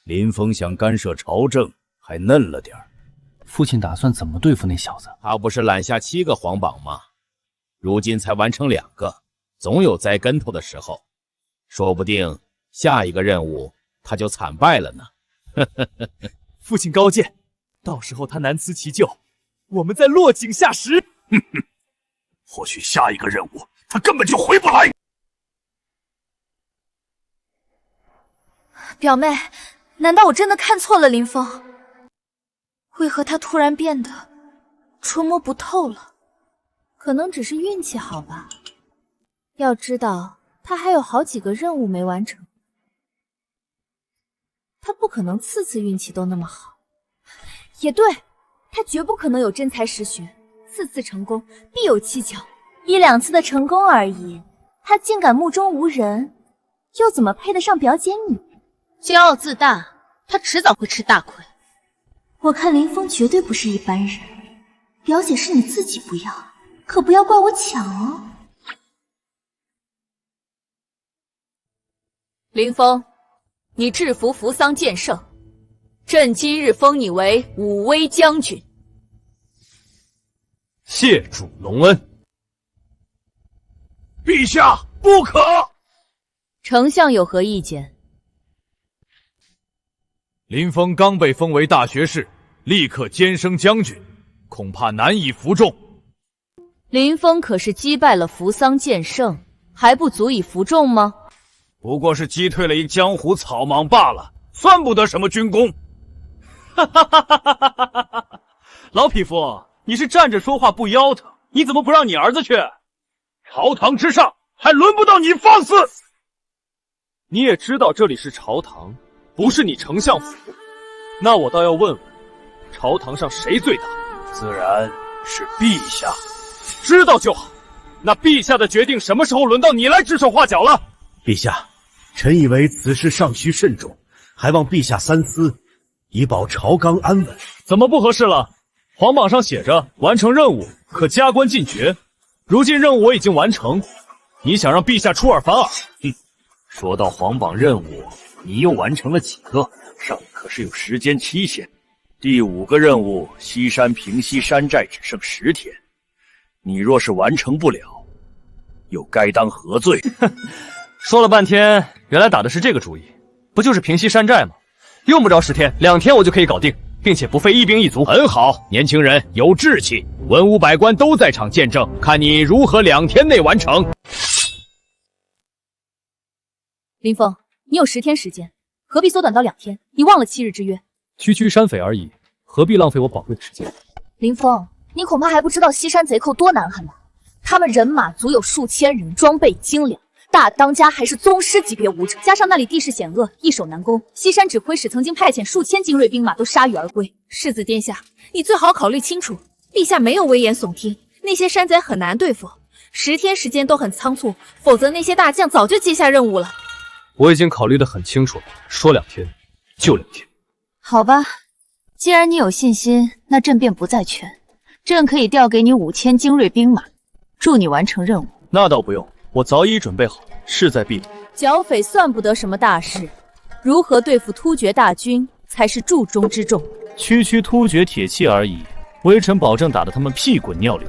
林峰想干涉朝政，还嫩了点儿。父亲打算怎么对付那小子？他不是揽下7个皇榜吗？如今才完成2个，总有栽跟头的时候。说不定下一个任务他就惨败了呢。父亲高见，到时候他难辞其咎，我们再落井下石。或许下一个任务他根本就回不来。表妹，难道我真的看错了林峰？为何他突然变得捉摸不透了？可能只是运气好吧。要知道，他还有好几个任务没完成，他不可能次次运气都那么好。也对，他绝不可能有真才实学，次次成功必有蹊跷。1、2次的成功而已，他竟敢目中无人，又怎么配得上表姐你？骄傲自大，他迟早会吃大亏。我看林峰绝对不是一般人，表姐是你自己不要，可不要怪我抢哦。林峰，你制服扶桑剑圣，朕今日封你为武威将军。谢主隆恩。陛下不可！丞相有何意见？林峰刚被封为大学士，立刻兼升将军，恐怕难以服众。林峰可是击败了扶桑剑圣，还不足以服众吗？不过是击退了一江湖草莽罢了，算不得什么军功。老匹夫，你是站着说话不腰疼，你怎么不让你儿子去？朝堂之上，还轮不到你放肆！你也知道这里是朝堂，不是你丞相府。那我倒要问问，朝堂上谁最大？自然是陛下。知道就好。那陛下的决定什么时候轮到你来指手画脚了？陛下，臣以为此事尚需慎重，还望陛下三思，以保朝纲安稳。怎么不合适了？皇榜上写着完成任务可加官进爵，如今任务我已经完成，你想让陛下出尔反尔？说到皇榜任务，你又完成了几个？上面可是有时间期限。第5个任务西山平息山寨只剩10天，你若是完成不了，又该当何罪？说了半天，原来打的是这个主意，不就是平息山寨吗？用不着10天，2天我就可以搞定，并且不费一兵一卒。很好，年轻人有志气，文武百官都在场见证，看你如何2天内完成。林峰，你有10天时间，何必缩短到2天？你忘了7日之约？区区山匪而已，何必浪费我宝贵的时间？林峰，你恐怕还不知道西山贼寇多难狠了。他们人马足有数千人，装备精良，大当家还是宗师级别武者，加上那里地势险恶，易守难攻。西山指挥使曾经派遣数千精锐兵马都铩羽而归。世子殿下，你最好考虑清楚，陛下没有危言耸听，那些山贼很难对付，10天时间都很仓促，否则那些大将早就接下任务了。我已经考虑得很清楚了，说2天就2天。好吧，既然你有信心，那朕便不再劝。朕可以调给你5000精锐兵马，助你完成任务。那倒不用，我早已准备好，势在必得。剿匪算不得什么大事，如何对付突厥大军才是重中之重。区区突厥铁骑而已，微臣保证打得他们屁滚尿流。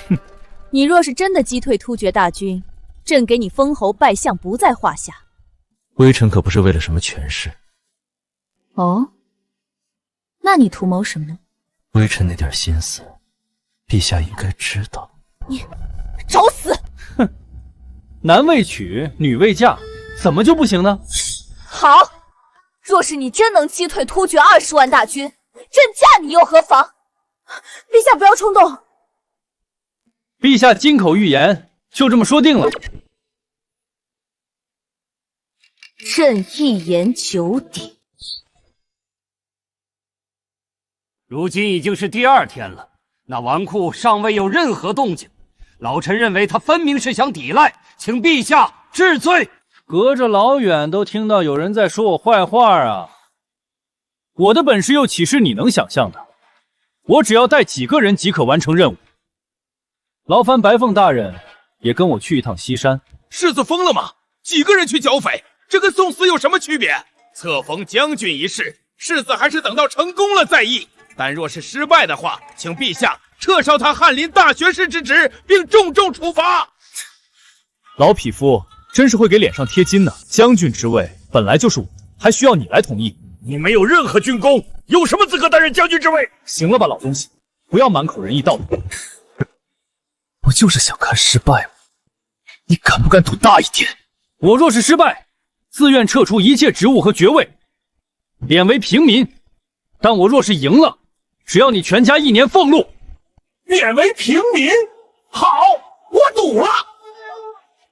哼，你若是真的击退突厥大军，朕给你封侯拜相不在话下。微臣可不是为了什么权势。哦，那你图谋什么呢？微臣那点心思，陛下应该知道。你找死！哼，男未娶，女未嫁，怎么就不行呢？好，若是你真能击退突厥20万大军，朕嫁你又何妨？陛下不要冲动。陛下金口玉言，就这么说定了。朕一言九鼎。如今已经是第2天了，那纨绔尚未有任何动静。老臣认为他分明是想抵赖，请陛下治罪。隔着老远都听到有人在说我坏话啊！我的本事又岂是你能想象的？我只要带几个人即可完成任务。劳烦白凤大人也跟我去一趟西山。世子疯了吗？几个人去剿匪，这跟送死有什么区别？册封将军一事，世子还是等到成功了再议。但若是失败的话，请陛下撤销他翰林大学士之职，并重重处罚。老匹夫真是会给脸上贴金呢。将军之位本来就是我，还需要你来同意？你没有任何军功，有什么资格担任将军之位？行了吧，老东西，不要满口仁义道德。我就是想看失败嘛，你敢不敢赌大一点？我若是失败，自愿撤除一切职务和爵位，贬为平民。但我若是赢了，只要你全家1年俸禄。贬为平民？好，我赌了。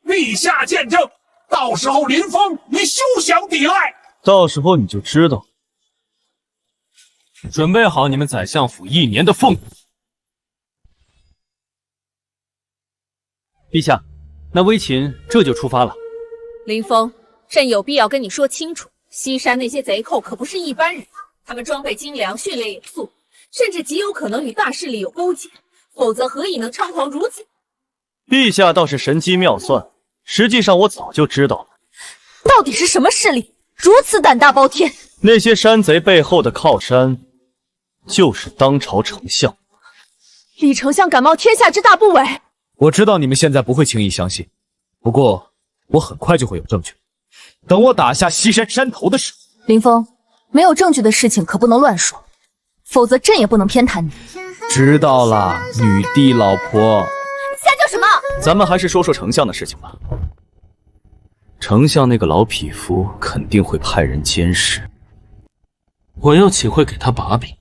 陛下见证，到时候林峰你休想抵赖。到时候你就知道。准备好你们宰相府1年的俸禄。陛下，那微秦这就出发了。林峰，朕有必要跟你说清楚，西山那些贼寇可不是一般人，他们装备精良，训练有素，甚至极有可能与大势力有勾结，否则何以能猖狂如此？陛下倒是神机妙算，实际上我早就知道了。到底是什么势力，如此胆大包天？那些山贼背后的靠山，就是当朝丞相。李丞相敢冒天下之大不韪。我知道你们现在不会轻易相信，不过我很快就会有证据。等我打下西山山头的时候，林峰，没有证据的事情可不能乱说，否则朕也不能偏袒你。知道了，女帝老婆。瞎叫什么？咱们还是说说丞相的事情吧。丞相那个老匹夫肯定会派人监视，我又岂会给他把柄？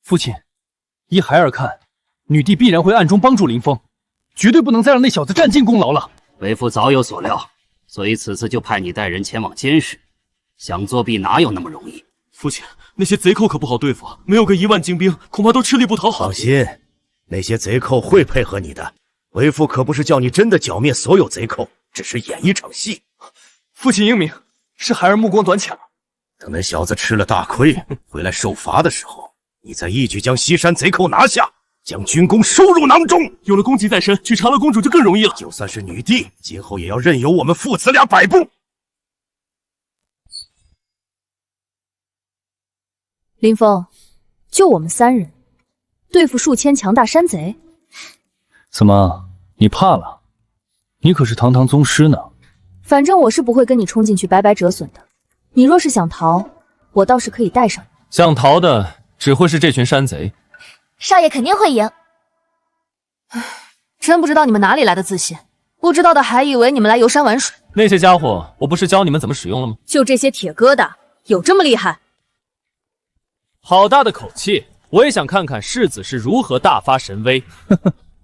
父亲，依孩儿看，女帝必然会暗中帮助林峰，绝对不能再让那小子占尽功劳了。为父早有所料，所以此次就派你带人前往监视。想作弊哪有那么容易？父亲，那些贼寇可不好对付，没有个1万精兵，恐怕都吃力不讨好。放心，那些贼寇会配合你的。为父可不是叫你真的剿灭所有贼寇，只是演一场戏。父亲英明，是孩儿目光短浅了。等那小子吃了大亏，回来受罚的时候，你再一举将西山贼寇拿下，将军功收入囊中。有了功绩在身，去查了公主就更容易了。就算是女帝，今后也要任由我们父子俩摆布。林峰，就我们3人对付数千强大山贼，怎么，你怕了？你可是堂堂宗师呢。反正我是不会跟你冲进去白白折损的。你若是想逃，我倒是可以带上你。想逃的只会是这群山贼。少爷肯定会赢。真不知道你们哪里来的自信，不知道的还以为你们来游山玩水。那些家伙，我不是教你们怎么使用了吗？就这些铁疙瘩，有这么厉害？好大的口气！我也想看看世子是如何大发神威。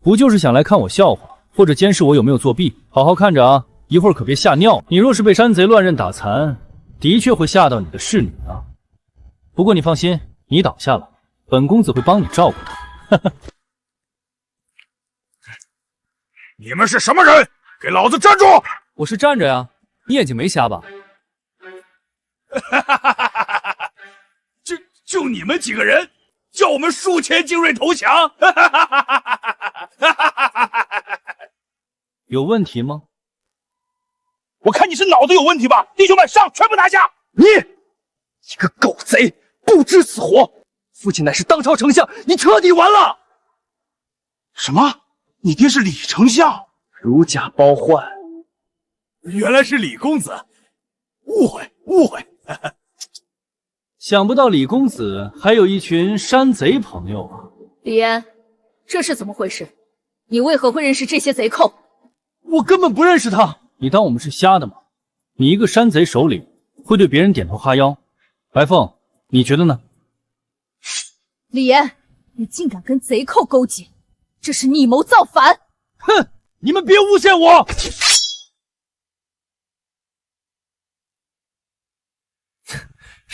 不就是想来看我笑话，或者监视我有没有作弊？好好看着啊，一会儿可别吓尿。你若是被山贼乱刃打残，的确会吓到你的侍女啊。不过你放心，你倒下了，本公子会帮你照顾她。你们是什么人？给老子站住！我是站着呀，你眼睛没瞎吧？就你们几个人，叫我们数千精锐投降？有问题吗？我看你是脑子有问题吧！弟兄们，上，全部拿下！你一个狗贼，不知死活！父亲乃是当朝丞相，你彻底完了！什么？你爹是李丞相？如假包换！原来是李公子，误会。想不到李公子还有一群山贼朋友啊！李岩，这是怎么回事？你为何会认识这些贼寇？我根本不认识他！你当我们是瞎的吗？你一个山贼首领，会对别人点头哈腰？白凤，你觉得呢？李岩，你竟敢跟贼寇勾结，这是逆谋造反！哼，你们别诬陷我！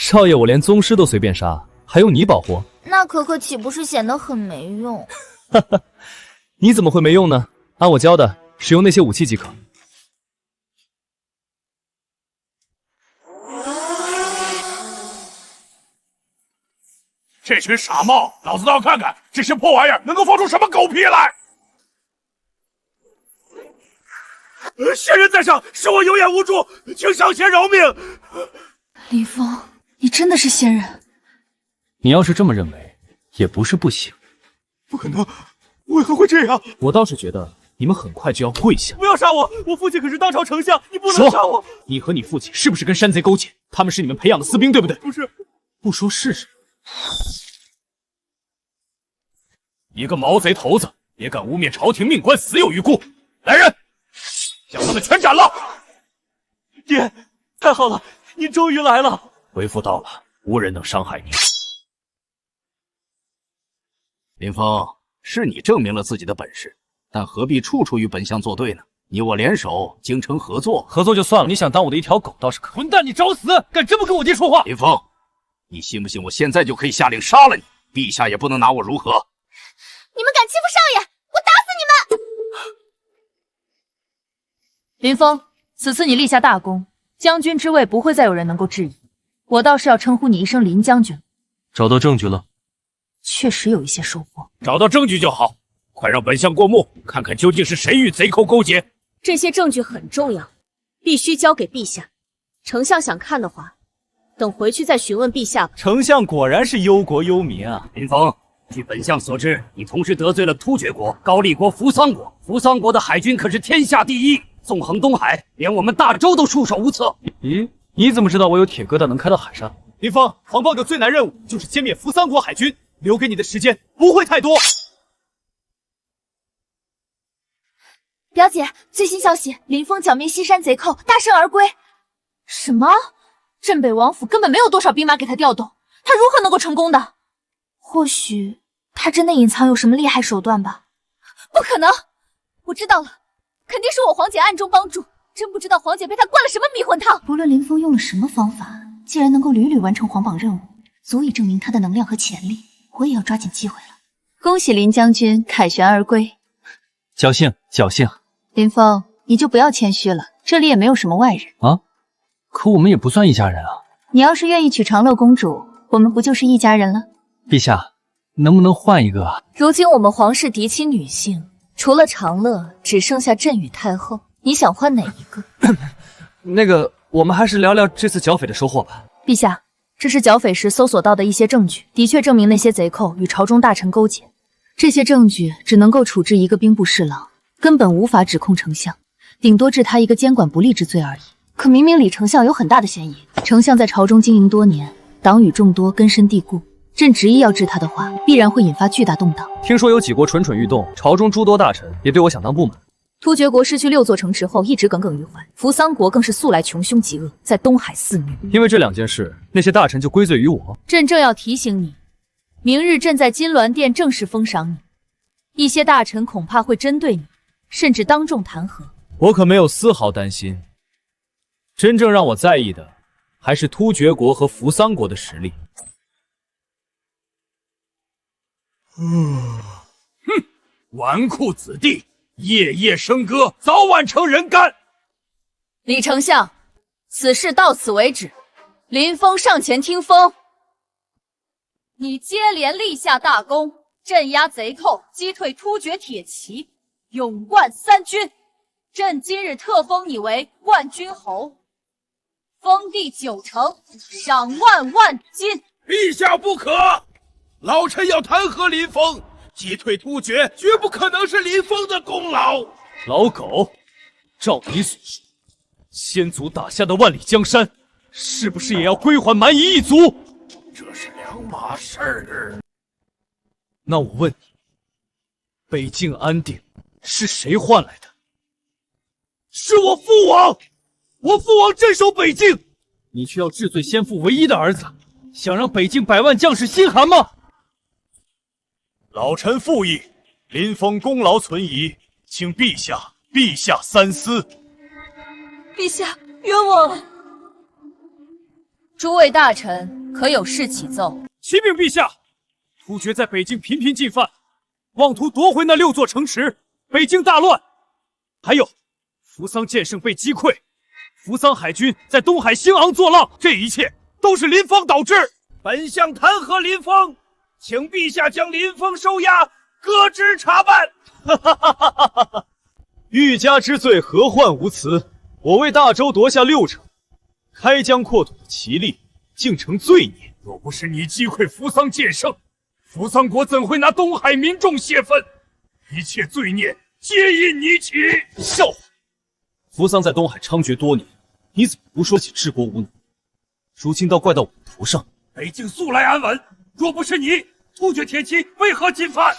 少爷，我连宗师都随便杀，还用你保护？那可可岂不是显得很没用？哈哈，你怎么会没用呢？按我教的，使用那些武器即可。这群傻帽，老子倒要看看这些破玩意儿能够放出什么狗屁来！仙人在上，是我有眼无珠，请上仙饶命！林峰，你真的是仙人？你要是这么认为，也不是不行。不可能，为何会这样？我倒是觉得你们很快就要跪下。不要杀我！我父亲可是当朝丞相，你不能杀我！你和你父亲是不是跟山贼勾结？他们是你们培养的私兵，对不对？不是。不说试试。一个毛贼头子也敢污蔑朝廷命官死有余辜！来人，将他们全斩了！爹，太好了，您终于来了！为父到了，无人能伤害你。林峰，是你证明了自己的本事，但何必处处与本相作对呢？你我联手，精诚合作，合作就算了，你想当我的一条狗倒是可以。混蛋，你找死！敢这么跟我爹说话？林峰，你信不信我现在就可以下令杀了你？陛下也不能拿我如何。你们敢欺负少爷，我打死你们！林峰，此次你立下大功，将军之位不会再有人能够质疑，我倒是要称呼你一声林将军。找到证据了？确实有一些收获。找到证据就好，快让本相过目，看看究竟是谁与贼寇勾结。这些证据很重要，必须交给陛下。丞相想看的话，等回去再询问陛下吧。丞相果然是忧国忧民啊！林峰，据本相所知，你同时得罪了突厥国、高丽国、扶桑国。扶桑国的海军可是天下第一，纵横东海，连我们大周都束手无策。咦，你怎么知道我有铁疙瘩能开到海上？林峰，黄袍的最难任务就是歼灭扶桑国海军，留给你的时间不会太多。表姐，最新消息，林峰剿灭西山贼寇，大胜而归。什么？镇北王府根本没有多少兵马给他调动，他如何能够成功的？或许他真的隐藏有什么厉害手段吧？不可能！我知道了，肯定是我黄姐暗中帮助。真不知道黄姐被他灌了什么迷魂汤。不论林峰用了什么方法，既然能够屡屡完成皇榜任务，足以证明他的能量和潜力。我也要抓紧机会了。恭喜林将军凯旋而归。侥幸，侥幸。林峰，你就不要谦虚了，这里也没有什么外人啊。可我们也不算一家人啊。你要是愿意娶长乐公主，我们不就是一家人了？陛下，能不能换一个啊？如今我们皇室嫡亲女性，除了长乐，只剩下朕与太后。你想换哪一个？那个，我们还是聊聊这次剿匪的收获吧。陛下，这是剿匪时搜索到的一些证据，的确证明那些贼寇与朝中大臣勾结。这些证据只能够处置一个兵部侍郎，根本无法指控丞相，顶多治他一个监管不力之罪而已。可明明李丞相有很大的嫌疑，丞相在朝中经营多年，党羽众多，根深蒂固。朕执意要治他的话，必然会引发巨大动荡。听说有几国蠢蠢欲动，朝中诸多大臣也对我响当不满。突厥国失去6座城池后，一直耿耿于怀；扶桑国更是素来穷凶极恶，在东海肆虐。因为这2件事，那些大臣就归罪于我。朕正要提醒你，明日朕在金銮殿正式封赏你，一些大臣恐怕会针对你，甚至当众弹劾。我可没有丝毫担心，真正让我在意的，还是突厥国和扶桑国的实力。哼，纨绔子弟！夜夜笙歌，早晚成人干。李丞相，此事到此为止。林峰上前听风。你接连立下大功，镇压贼寇，击退突厥铁骑，勇冠3军。朕今日特封你为冠军侯，封地9城，赏万万金。陛下不可，老臣要弹劾林峰。击退突厥，绝不可能是林峰的功劳。老狗，照你所说，先祖打下的万里江山，是不是也要归还蛮夷一族？这是两码事儿。那我问你，北境安定是谁换来的？是我父王，我父王镇守北境。你却要治罪先父唯一的儿子，想让北境100万将士心寒吗？老臣附议，林峰功劳存疑，请陛下三思。陛下冤枉了。诸位大臣可有事启奏？启禀陛下，突厥在北京频频进犯，妄图夺回那6座城池，北京大乱。还有，扶桑剑圣被击溃，扶桑海军在东海兴昂作浪，这一切都是林峰导致。本相弹劾林峰，请陛下将林峰收押，革职查办。欲加之罪，何患无辞？我为大周夺下6城，开疆扩土的奇力，竟成罪孽。若不是你击溃扶桑剑圣，扶桑国怎会拿东海民众泄愤？一切罪孽皆因你起。笑话！扶桑在东海猖獗多年，你怎么不说起治国无能？如今倒怪到我头上。北境素来安稳，若不是你，突厥铁骑为何进犯？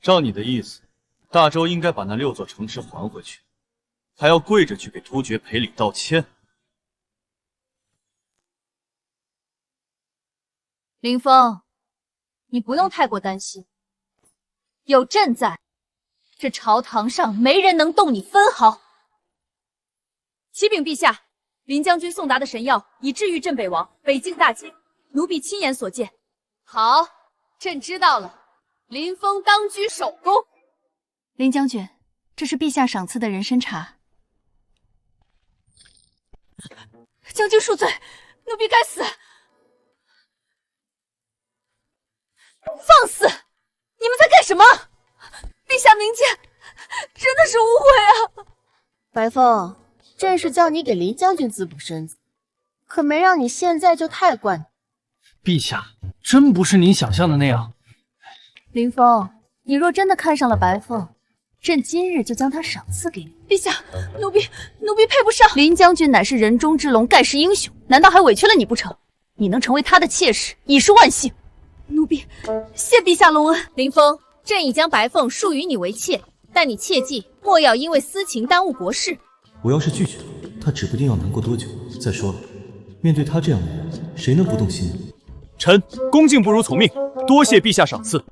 照你的意思，大周应该把那6座城池还回去，还要跪着去给突厥赔礼道歉。林峰，你不用太过担心，有朕在，这朝堂上没人能动你分毫。启禀陛下，林将军送达的神药已治愈镇北王，北境大捷，奴婢亲眼所见。好，朕知道了。林峰当居首功。林将军，这是陛下赏赐的人参茶。将军恕罪，奴婢该死。放肆！你们在干什么？陛下明鉴，真的是误会啊！白凤，朕是叫你给林将军滋补身子，可没让你现在就太惯。陛下，真不是您想象的那样。林峰，你若真的看上了白凤，朕今日就将她赏赐给你。陛下，奴婢配不上。林将军乃是人中之龙，盖世英雄，难道还委屈了你不成？你能成为他的妾室，已是万幸。奴婢谢陛下隆恩。林峰，朕已将白凤授予你为妾，但你切记莫要因为私情耽误国事。我要是拒绝了，他指不定要难过多久。再说了，面对他这样的人，谁能不动心呢？臣恭敬不如从命，多谢陛下赏赐。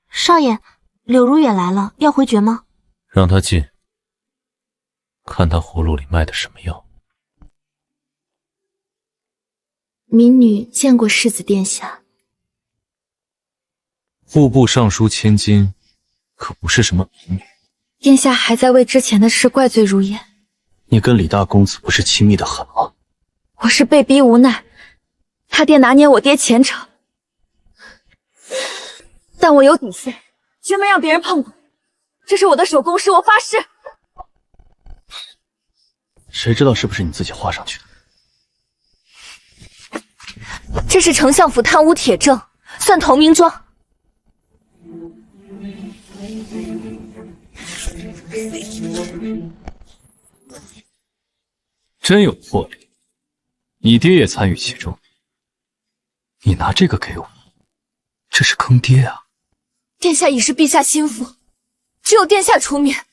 少爷，柳如远来了，要回绝吗？让他进，看他葫芦里卖的什么药。民女见过世子殿下。户部尚书千金，可不是什么民女。殿下还在为之前的事怪罪如烟。你跟李大公子不是亲密的很吗？我是被逼无奈，他爹拿捏我爹前程，但我有底线，绝没让别人碰过。这是我的手工诗，我发誓。谁知道是不是你自己画上去的？这是丞相府贪污铁证，算投名状。真有魄力，你爹也参与其中。你拿这个给我，这是坑爹啊！殿下已是陛下心腹，只有殿下出面，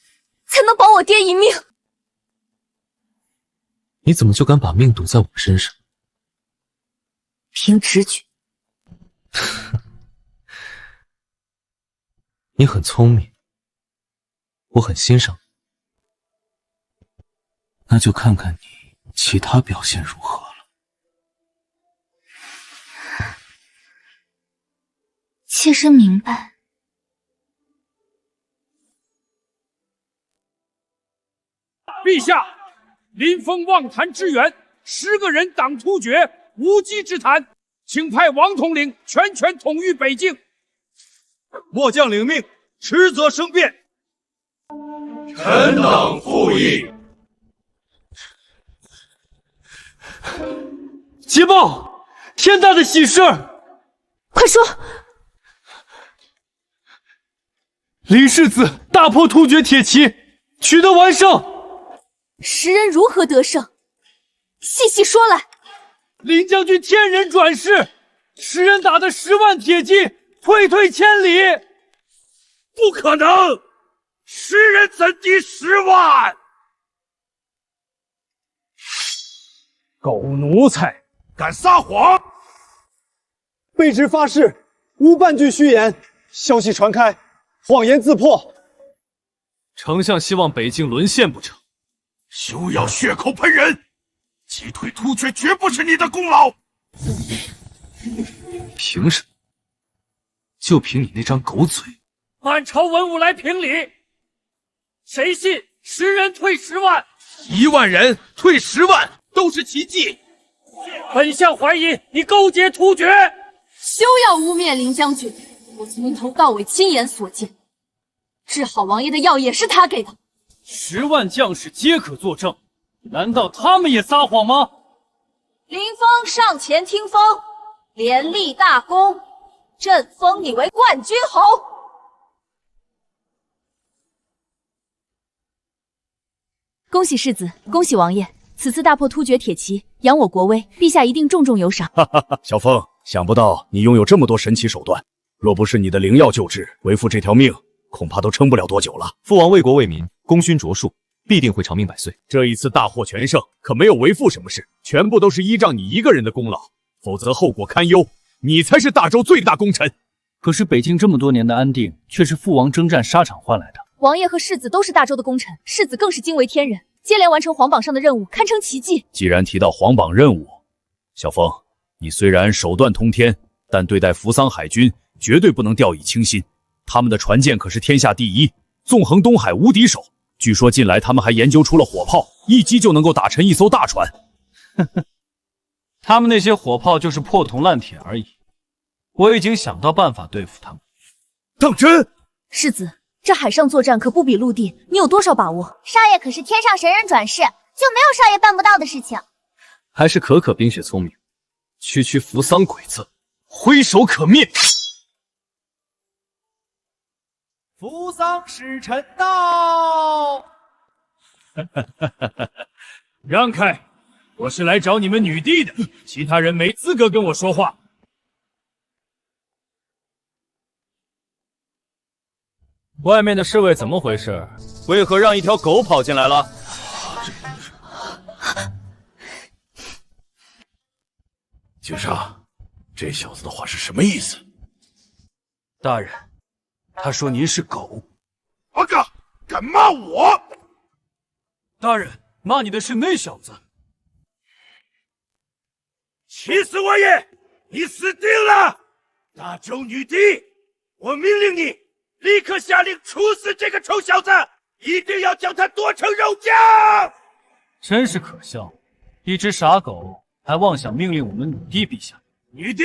才能保我爹一命。你怎么就敢把命赌在我身上？凭直觉。你很聪明，我很欣赏。那就看看你其他表现如何了。妾身明白。陛下，林峰妄谈支援，10个人挡突厥，无稽之谈，请派王统领全权统御北境。末将领命，迟则生变。臣等附议。捷报！天大的喜事！快说！林世子大破突厥铁骑，取得完胜。10人如何得胜？细细说来。林将军天人转世，10人打的10万铁骑退千里。不可能，10人怎敌10万？狗奴才，敢撒谎！卑职发誓，无半句虚言。消息传开，谎言自破。丞相希望北境沦陷不成？休要血口喷人！击退突厥绝不是你的功劳。凭什么？就凭你那张狗嘴！满朝文武来评理，谁信10人退10万？1万人退10万，都是奇迹。本相怀疑你勾结突厥。休要污蔑林将军，我从头到尾亲眼所见，治好王爷的药也是他给的。10万将士皆可作证，难道他们也撒谎吗？林峰上前听风，连立大功，朕封你为冠军侯。恭喜世子，恭喜王爷！此次大破突厥铁骑，扬我国威，陛下一定重重有赏。哈哈哈，小凤，想不到你拥有这么多神奇手段，若不是你的灵药救治，为父这条命恐怕都撑不了多久了。父王为国为民，功勋卓述，必定会长命百岁。这一次大获全胜，可没有为父什么事，全部都是依仗你一个人的功劳，否则后果堪忧。你才是大周最大功臣。可是北境这么多年的安定，却是父王征战沙场换来的。王爷和世子都是大周的功臣，世子更是惊为天人，接连完成皇榜上的任务，堪称奇迹。既然提到皇榜任务，小凤，你虽然手段通天，但对待扶桑海军绝对不能掉以轻心。他们的船舰可是天下第一，纵横东海无敌手。据说近来他们还研究出了火炮，一击就能够打沉一艘大船。他们那些火炮就是破铜烂铁而已，我已经想到办法对付他们。当真？世子，这海上作战可不比陆地，你有多少把握？少爷可是天上神人转世，就没有少爷办不到的事情。还是可可冰雪聪明，区区扶桑鬼子，挥手可灭。扶桑使臣到！让开！我是来找你们女帝的，其他人没资格跟我说话。外面的侍卫怎么回事？为何让一条狗跑进来了？君上，这小子的话是什么意思？大人，他说您是狗。阿哥，敢骂我？大人，骂你的是那小子。气死我也！你死定了！大周女帝，我命令你立刻下令处死这个臭小子，一定要将他剁成肉酱！真是可笑，一只傻狗还妄想命令我们女帝陛下。女帝，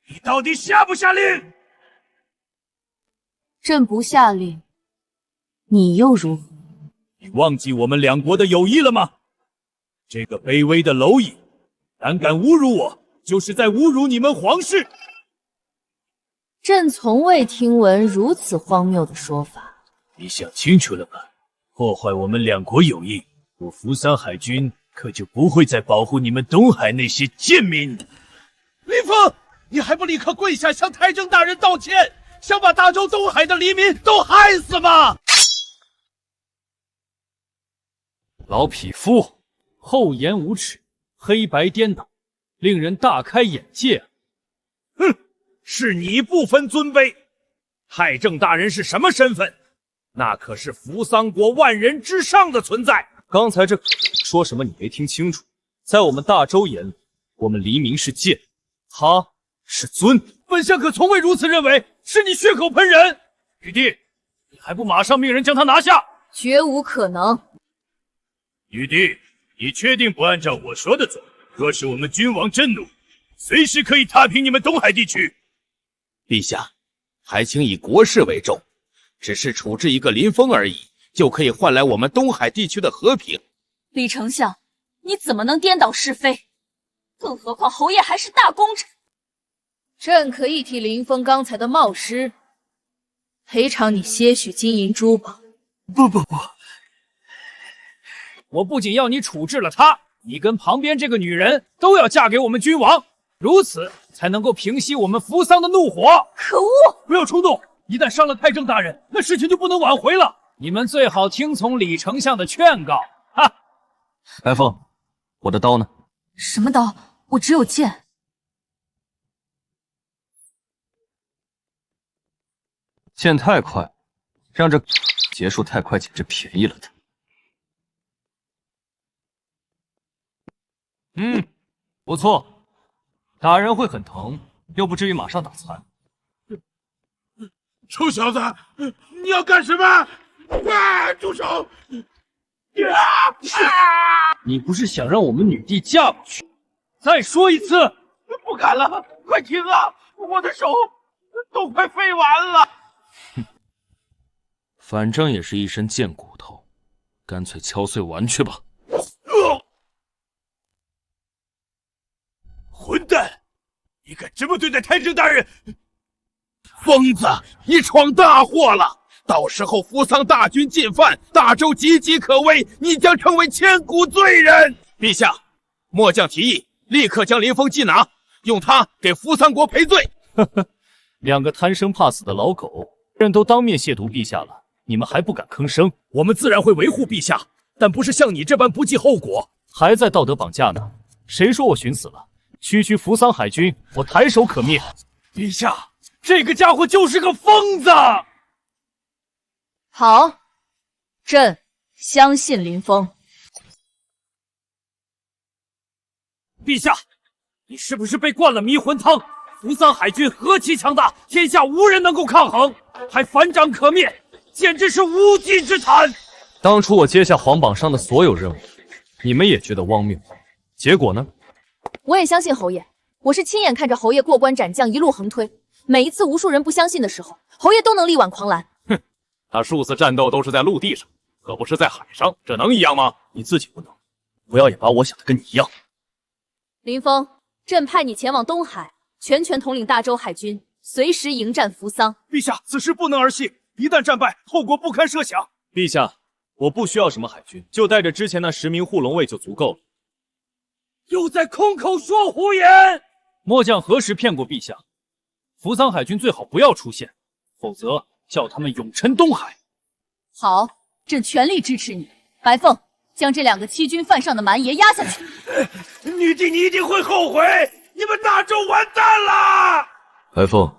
你到底下不下令？朕不下令，你又如何？你忘记我们两国的友谊了吗？这个卑微的蝼蚁，胆敢侮辱我，就是在侮辱你们皇室。朕从未听闻如此荒谬的说法。你想清楚了吗？破坏我们两国友谊，我扶桑海军可就不会再保护你们东海那些贱民。林峰，你还不立刻跪下向太政大人道歉？想把大周东海的黎民都害死吗？老匹夫，厚颜无耻，黑白颠倒，令人大开眼界啊！哼，是你不分尊卑。太政大人是什么身份？那可是扶桑国万人之上的存在。刚才这说什么你没听清楚？在我们大周眼里，我们黎民是贱，他是尊。本相可从未如此认为，是你血口喷人。玉帝，你还不马上命人将他拿下？绝无可能。玉帝，你确定不按照我说的做？若是我们君王震怒，随时可以踏平你们东海地区。陛下，还请以国事为重，只是处置一个林峰而已，就可以换来我们东海地区的和平。李丞相，你怎么能颠倒是非？更何况侯爷还是大功臣。朕可以替林峰刚才的冒失赔偿你些许金银珠宝。不，我不仅要你处置了他，你跟旁边这个女人都要嫁给我们君王，如此才能够平息我们扶桑的怒火。可恶！不要冲动，一旦伤了太政大人，那事情就不能挽回了。你们最好听从李丞相的劝告。哈！白凤，我的刀呢？什么刀？我只有剑。剑太快，让这结束太快，简直便宜了他。不错，打人会很疼，又不至于马上打残。臭小子，你要干什么？啊！住手！你不是想让我们女帝嫁过去？再说一次！不敢了，快停啊！我的手都快废完了。反正也是一身贱骨头，干脆敲碎玩去吧。混蛋！你敢这么对待太政大人？疯子，你闯大祸了！到时候扶桑大军进犯，大周岌岌可危，你将成为千古罪人。陛下，末将提议立刻将林峰缉拿，用他给扶桑国赔罪。呵呵，两个贪生怕死的老狗，人都当面亵渎陛下了，你们还不敢吭声？我们自然会维护陛下，但不是像你这般不计后果。还在道德绑架呢？谁说我寻死了？区区扶桑海军，我抬手可灭。陛下，这个家伙就是个疯子。好，朕相信林峰。陛下，你是不是被灌了迷魂汤？扶桑海军何其强大，天下无人能够抗衡，还反掌可灭，简直是无稽之谈。当初我接下皇榜上的所有任务，你们也觉得荒谬，结果呢？我也相信侯爷，我是亲眼看着侯爷过关斩将，一路横推。每一次无数人不相信的时候，侯爷都能力挽狂澜。哼，他数次战斗都是在陆地上，可不是在海上，这能一样吗？你自己不能，不要也把我想的跟你一样。林峰，朕派你前往东海，全权统领大周海军，随时迎战扶桑。陛下，此事不能儿戏，一旦战败，后果不堪设想。陛下，我不需要什么海军，就带着之前那10名护龙卫就足够了。又在空口说胡言！末将何时骗过陛下？扶桑海军最好不要出现，否则叫他们永沉东海。好，朕全力支持你。白凤，将这2个欺君犯上的蛮爷压下去。女帝，你一定会后悔，你们大周完蛋了！白凤，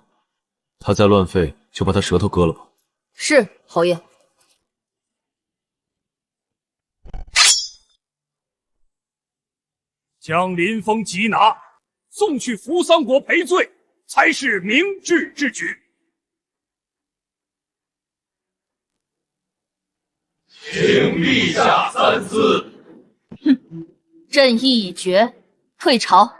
他再乱吠，就把他舌头割了吧。是，侯爷。将林峰缉拿，送去扶桑国赔罪，才是明智之举。请陛下三思。哼，朕意已决，退朝。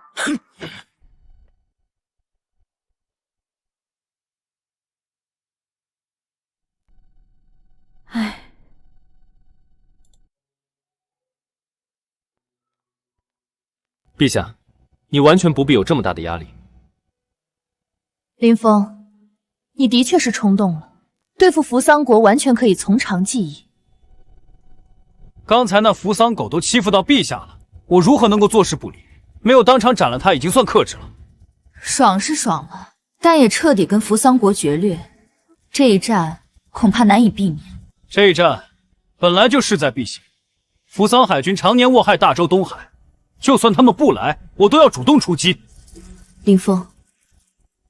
唉。陛下，你完全不必有这么大的压力。林峰，你的确是冲动了，对付扶桑国完全可以从长计议。刚才那扶桑狗都欺负到陛下了，我如何能够坐视不理？没有当场斩了他，已经算克制了。爽是爽了，但也彻底跟扶桑国决裂，这一战恐怕难以避免。这一战本来就势在必行，扶桑海军常年祸害大周东海。就算他们不来，我都要主动出击。林峰，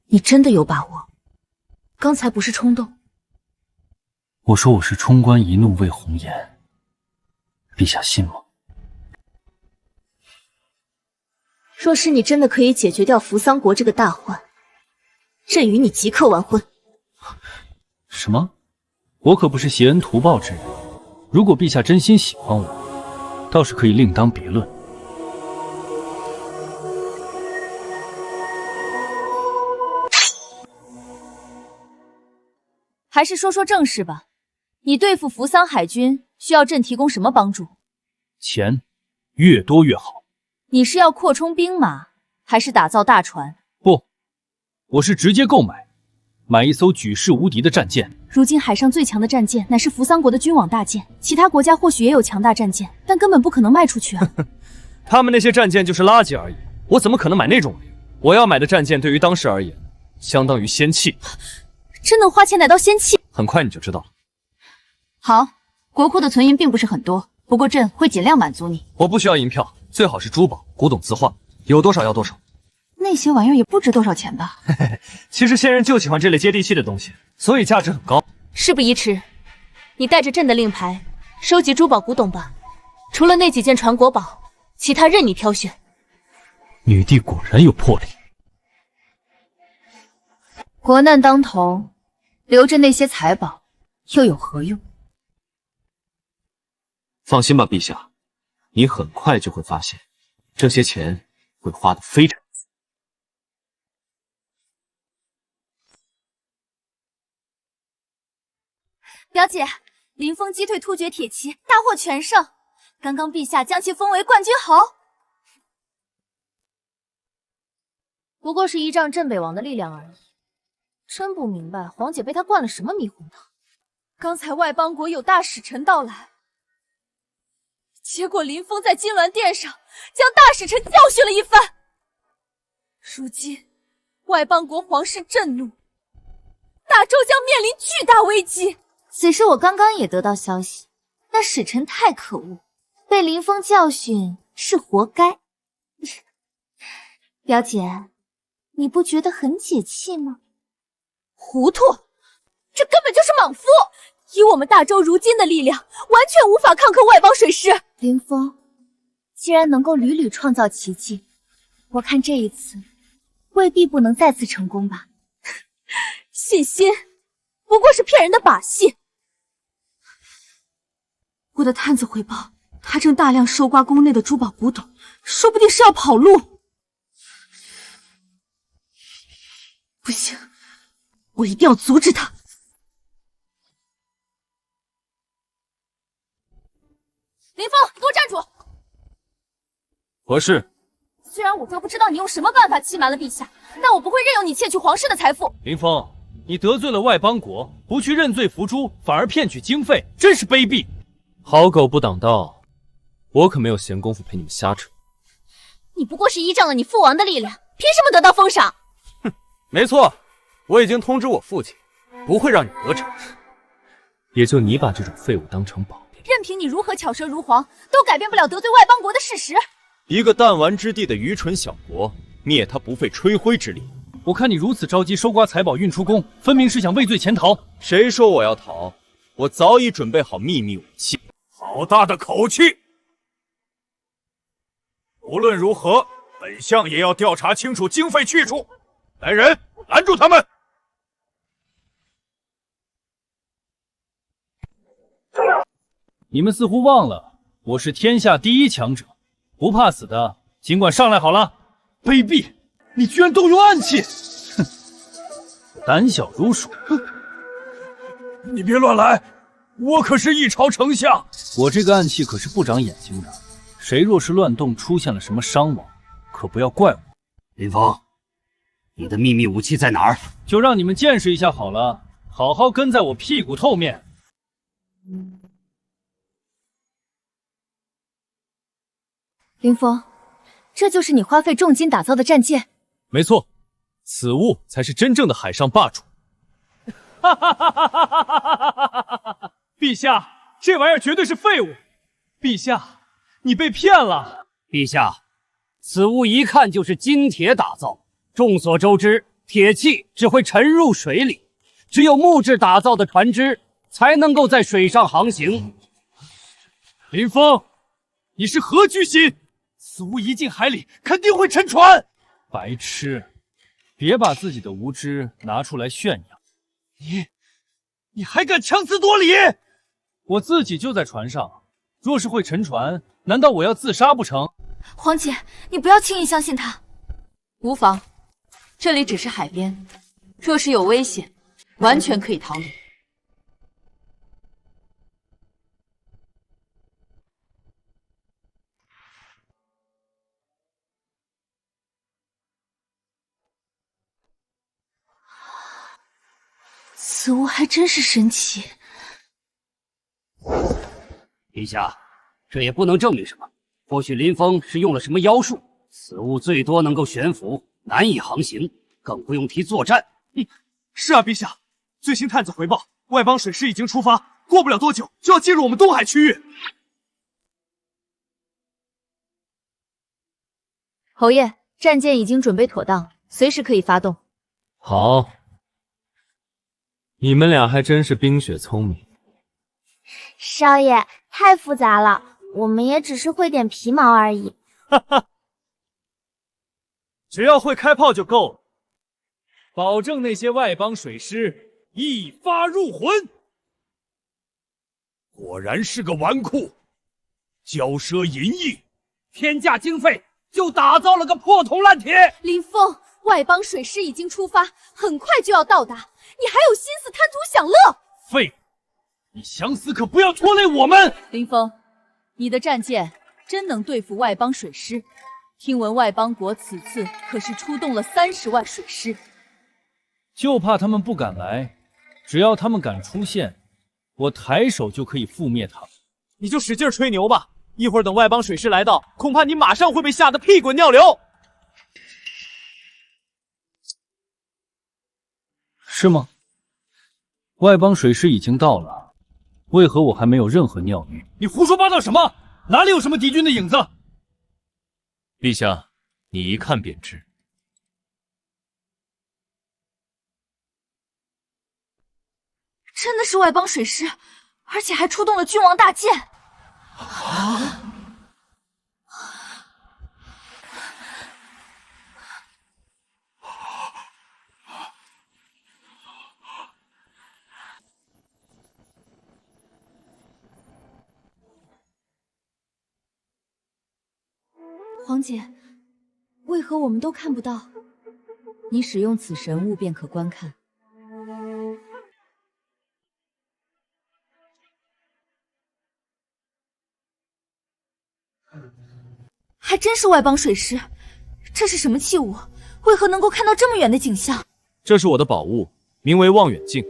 你真的有把握？刚才不是冲动？我说我是冲冠一怒为红颜，陛下信吗？若是你真的可以解决掉扶桑国这个大患，朕与你即刻完婚。什么？我可不是挟恩图报之人。如果陛下真心喜欢我，倒是可以另当别论。还是说说正事吧。你对付扶桑海军需要朕提供什么帮助？钱，越多越好。你是要扩充兵马，还是打造大船？不，我是直接购买一艘举世无敌的战舰。如今海上最强的战舰乃是扶桑国的君王大舰，其他国家或许也有强大战舰，但根本不可能卖出去啊。他们那些战舰就是垃圾而已，我怎么可能买那种玩意？我要买的战舰对于当时而言，相当于仙器。真能花钱买到仙器？很快你就知道了。好，国库的存银并不是很多，不过朕会尽量满足你。我不需要银票，最好是珠宝、古董字画，有多少要多少。那些玩意儿也不值多少钱吧？其实仙人就喜欢这类接地气的东西，所以价值很高。事不宜迟，你带着朕的令牌，收集珠宝古董吧。除了那几件传国宝，其他任你挑选。女帝果然有魄力。国难当头，留着那些财宝又有何用？放心吧，陛下，你很快就会发现，这些钱会花得非常。表姐，林峰击退突厥铁骑，大获全胜。刚刚陛下将其封为冠军侯。不过是依仗镇北王的力量而已。真不明白皇姐被他灌了什么迷魂汤。刚才外邦国有大使臣到来，结果林峰在金銮殿上将大使臣教训了一番。如今外邦国皇室震怒，大周将面临巨大危机。此时我刚刚也得到消息，那使臣太可恶，被林峰教训是活该。表姐，你不觉得很解气吗？糊涂，这根本就是莽夫！以我们大周如今的力量，完全无法抗衡外邦水师。林峰，既然能够屡屡创造奇迹，我看这一次未必不能再次成功吧。信心不过是骗人的把戏。我的探子回报，他正大量搜刮宫内的珠宝古董，说不定是要跑路。不行，我一定要阻止他。林峰，给我站住！何事？虽然我哥不知道你用什么办法欺瞒了陛下，但我不会任由你窃取皇室的财富。林峰，你得罪了外邦国，不去认罪伏诛，反而骗取经费，真是卑鄙！好狗不挡道，我可没有闲工夫陪你们瞎扯。你不过是依仗了你父王的力量，凭什么得到封赏？没错，我已经通知我父亲，不会让你得逞。也就你把这种废物当成宝。任凭你如何巧舌如簧，都改变不了得罪外邦国的事实。一个弹丸之地的愚蠢小国，灭他不费吹灰之力。我看你如此着急收刮财宝运出宫，分明是想畏罪潜逃。谁说我要逃？我早已准备好秘密武器。好大的口气！无论如何，本相也要调查清楚经费去处。来人，拦住他们！你们似乎忘了，我是天下第一强者，不怕死的尽管上来好了。卑鄙！你居然动用暗器！哼，胆小如鼠！你别乱来，我可是一朝丞相。我这个暗器可是不长眼睛的，谁若是乱动，出现了什么伤亡，可不要怪我。林峰，你的秘密武器在哪儿？就让你们见识一下好了，好好跟在我屁股后面。林峰，这就是你花费重金打造的战舰？没错，此物才是真正的海上霸主。哈哈哈哈哈哈！陛下，这玩意儿绝对是废物！陛下，你被骗了！陛下，此物一看就是金铁打造。众所周知，铁器只会沉入水里，只有木质打造的船只才能够在水上航行。林峰，你是何居心？此物一进海里，肯定会沉船！白痴，别把自己的无知拿出来炫耀。你还敢强词夺理？我自己就在船上，若是会沉船，难道我要自杀不成？皇姐，你不要轻易相信他。无妨，这里只是海边，若是有危险，完全可以逃离。此物还真是神奇。陛下，这也不能证明什么，或许林峰是用了什么妖术，此物最多能够悬浮，难以航行，更不用提作战。是啊，陛下，最新探子回报，外邦水师已经出发，过不了多久就要进入我们东海区域。侯爷，战舰已经准备妥当，随时可以发动。好，你们俩还真是冰雪聪明。少爷，太复杂了，我们也只是会点皮毛而已。哈哈，只要会开炮就够了，保证那些外邦水师一发入魂。果然是个纨绔，骄奢淫逸，天价经费就打造了个破铜烂铁。林峰，外邦水师已经出发，很快就要到达，你还有心思贪图享乐？废物！你想死可不要拖累我们！林峰，你的战舰真能对付外邦水师？听闻外邦国此次可是出动了30万水师，就怕他们不敢来。只要他们敢出现，我抬手就可以覆灭他们。你就使劲吹牛吧，一会儿等外邦水师来到，恐怕你马上会被吓得屁滚尿流。是吗？外邦水师已经到了，为何我还没有任何尿浴？你胡说八道什么？哪里有什么敌军的影子？陛下，你一看便知。真的是外邦水师，而且还出动了君王大舰。皇姐，为何我们都看不到？你使用此神物便可观看。还真是外邦水师，这是什么器物？为何能够看到这么远的景象？这是我的宝物，名为望远镜，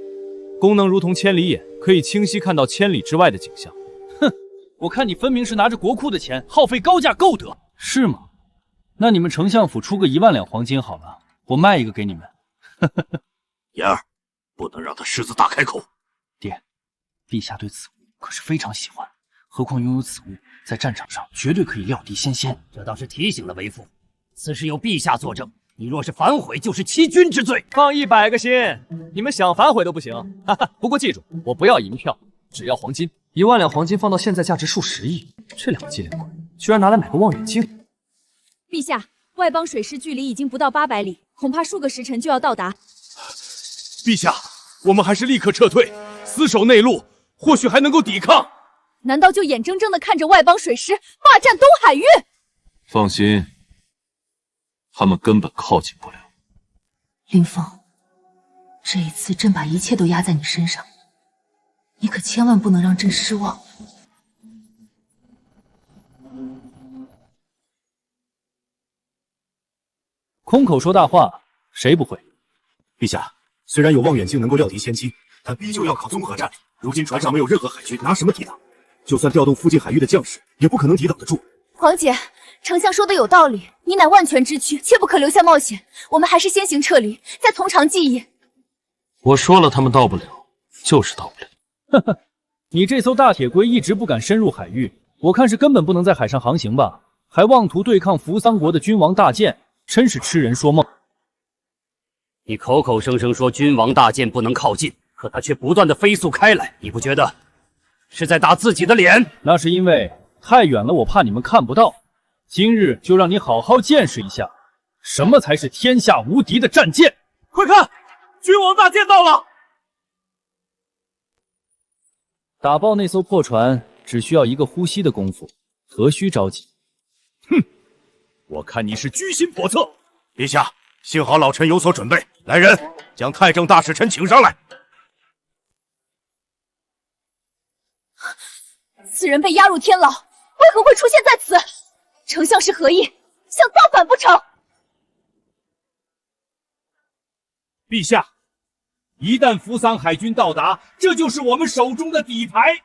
功能如同千里眼，可以清晰看到千里之外的景象。哼，我看你分明是拿着国库的钱，耗费高价购得，是吗？那你们丞相府出个1万两黄金好了，我卖一个给你们。言儿，不能让他狮子大开口。爹，陛下对此物可是非常喜欢，何况拥有此物，在战场上绝对可以料敌先仙。这倒是提醒了为父，此事有陛下作证，你若是反悔，就是欺君之罪。放100个心，你们想反悔都不行。哈哈，不过记住，我不要银票，只要黄金。1万两黄金放到现在价值数10亿，这2个机灵鬼居然拿来买个望远镜。陛下，外邦水师距离已经不到800里，恐怕数个时辰就要到达。陛下，我们还是立刻撤退，死守内陆，或许还能够抵抗。难道就眼睁睁地看着外邦水师霸占东海域？放心，他们根本靠近不了。林峰，这一次朕把一切都压在你身上，你可千万不能让朕失望。空口说大话，谁不会？陛下，虽然有望远镜能够料敌先机，但依旧要靠综合战力。如今船上没有任何海军，拿什么抵挡？就算调动附近海域的将士，也不可能抵挡得住。皇姐，丞相说的有道理，你乃万全之躯，切不可留下冒险。我们还是先行撤离，再从长计议。我说了，他们到不了，就是到不了。呵呵，你这艘大铁龟一直不敢深入海域，我看是根本不能在海上航行吧？还妄图对抗扶桑国的君王大舰，真是痴人说梦。你口口声声说君王大舰不能靠近，可它却不断的飞速开来，你不觉得是在打自己的脸？那是因为太远了，我怕你们看不到。今日就让你好好见识一下，什么才是天下无敌的战舰。快看，君王大舰到了！打爆那艘破船只需要一个呼吸的功夫，何须着急？哼，我看你是居心叵测。陛下，幸好老臣有所准备。来人，将太政大使臣请上来。此人被押入天牢，为何会出现在此？丞相是何意？想造反不成？陛下，一旦扶桑海军到达，这就是我们手中的底牌。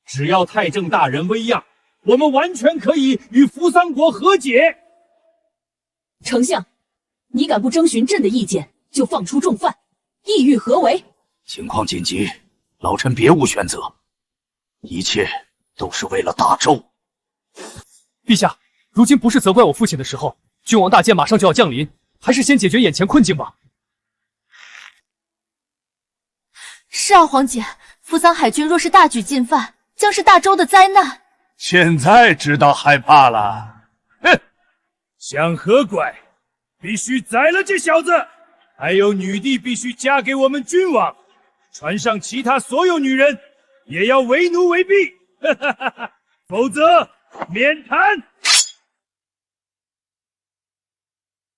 只要太政大人微恙，我们完全可以与扶桑国和解。丞相，你敢不征询朕的意见就放出重犯，意欲何为？情况紧急，老臣别无选择，一切都是为了大周。陛下，如今不是责怪我父亲的时候，君王大舰马上就要降临，还是先解决眼前困境吧。是啊，皇姐，扶桑海军若是大举进犯，将是大周的灾难。现在知道害怕了。哼，想何鬼？必须宰了这小子！还有女帝必须嫁给我们君王，船上其他所有女人也要为奴为婢，否则免谈。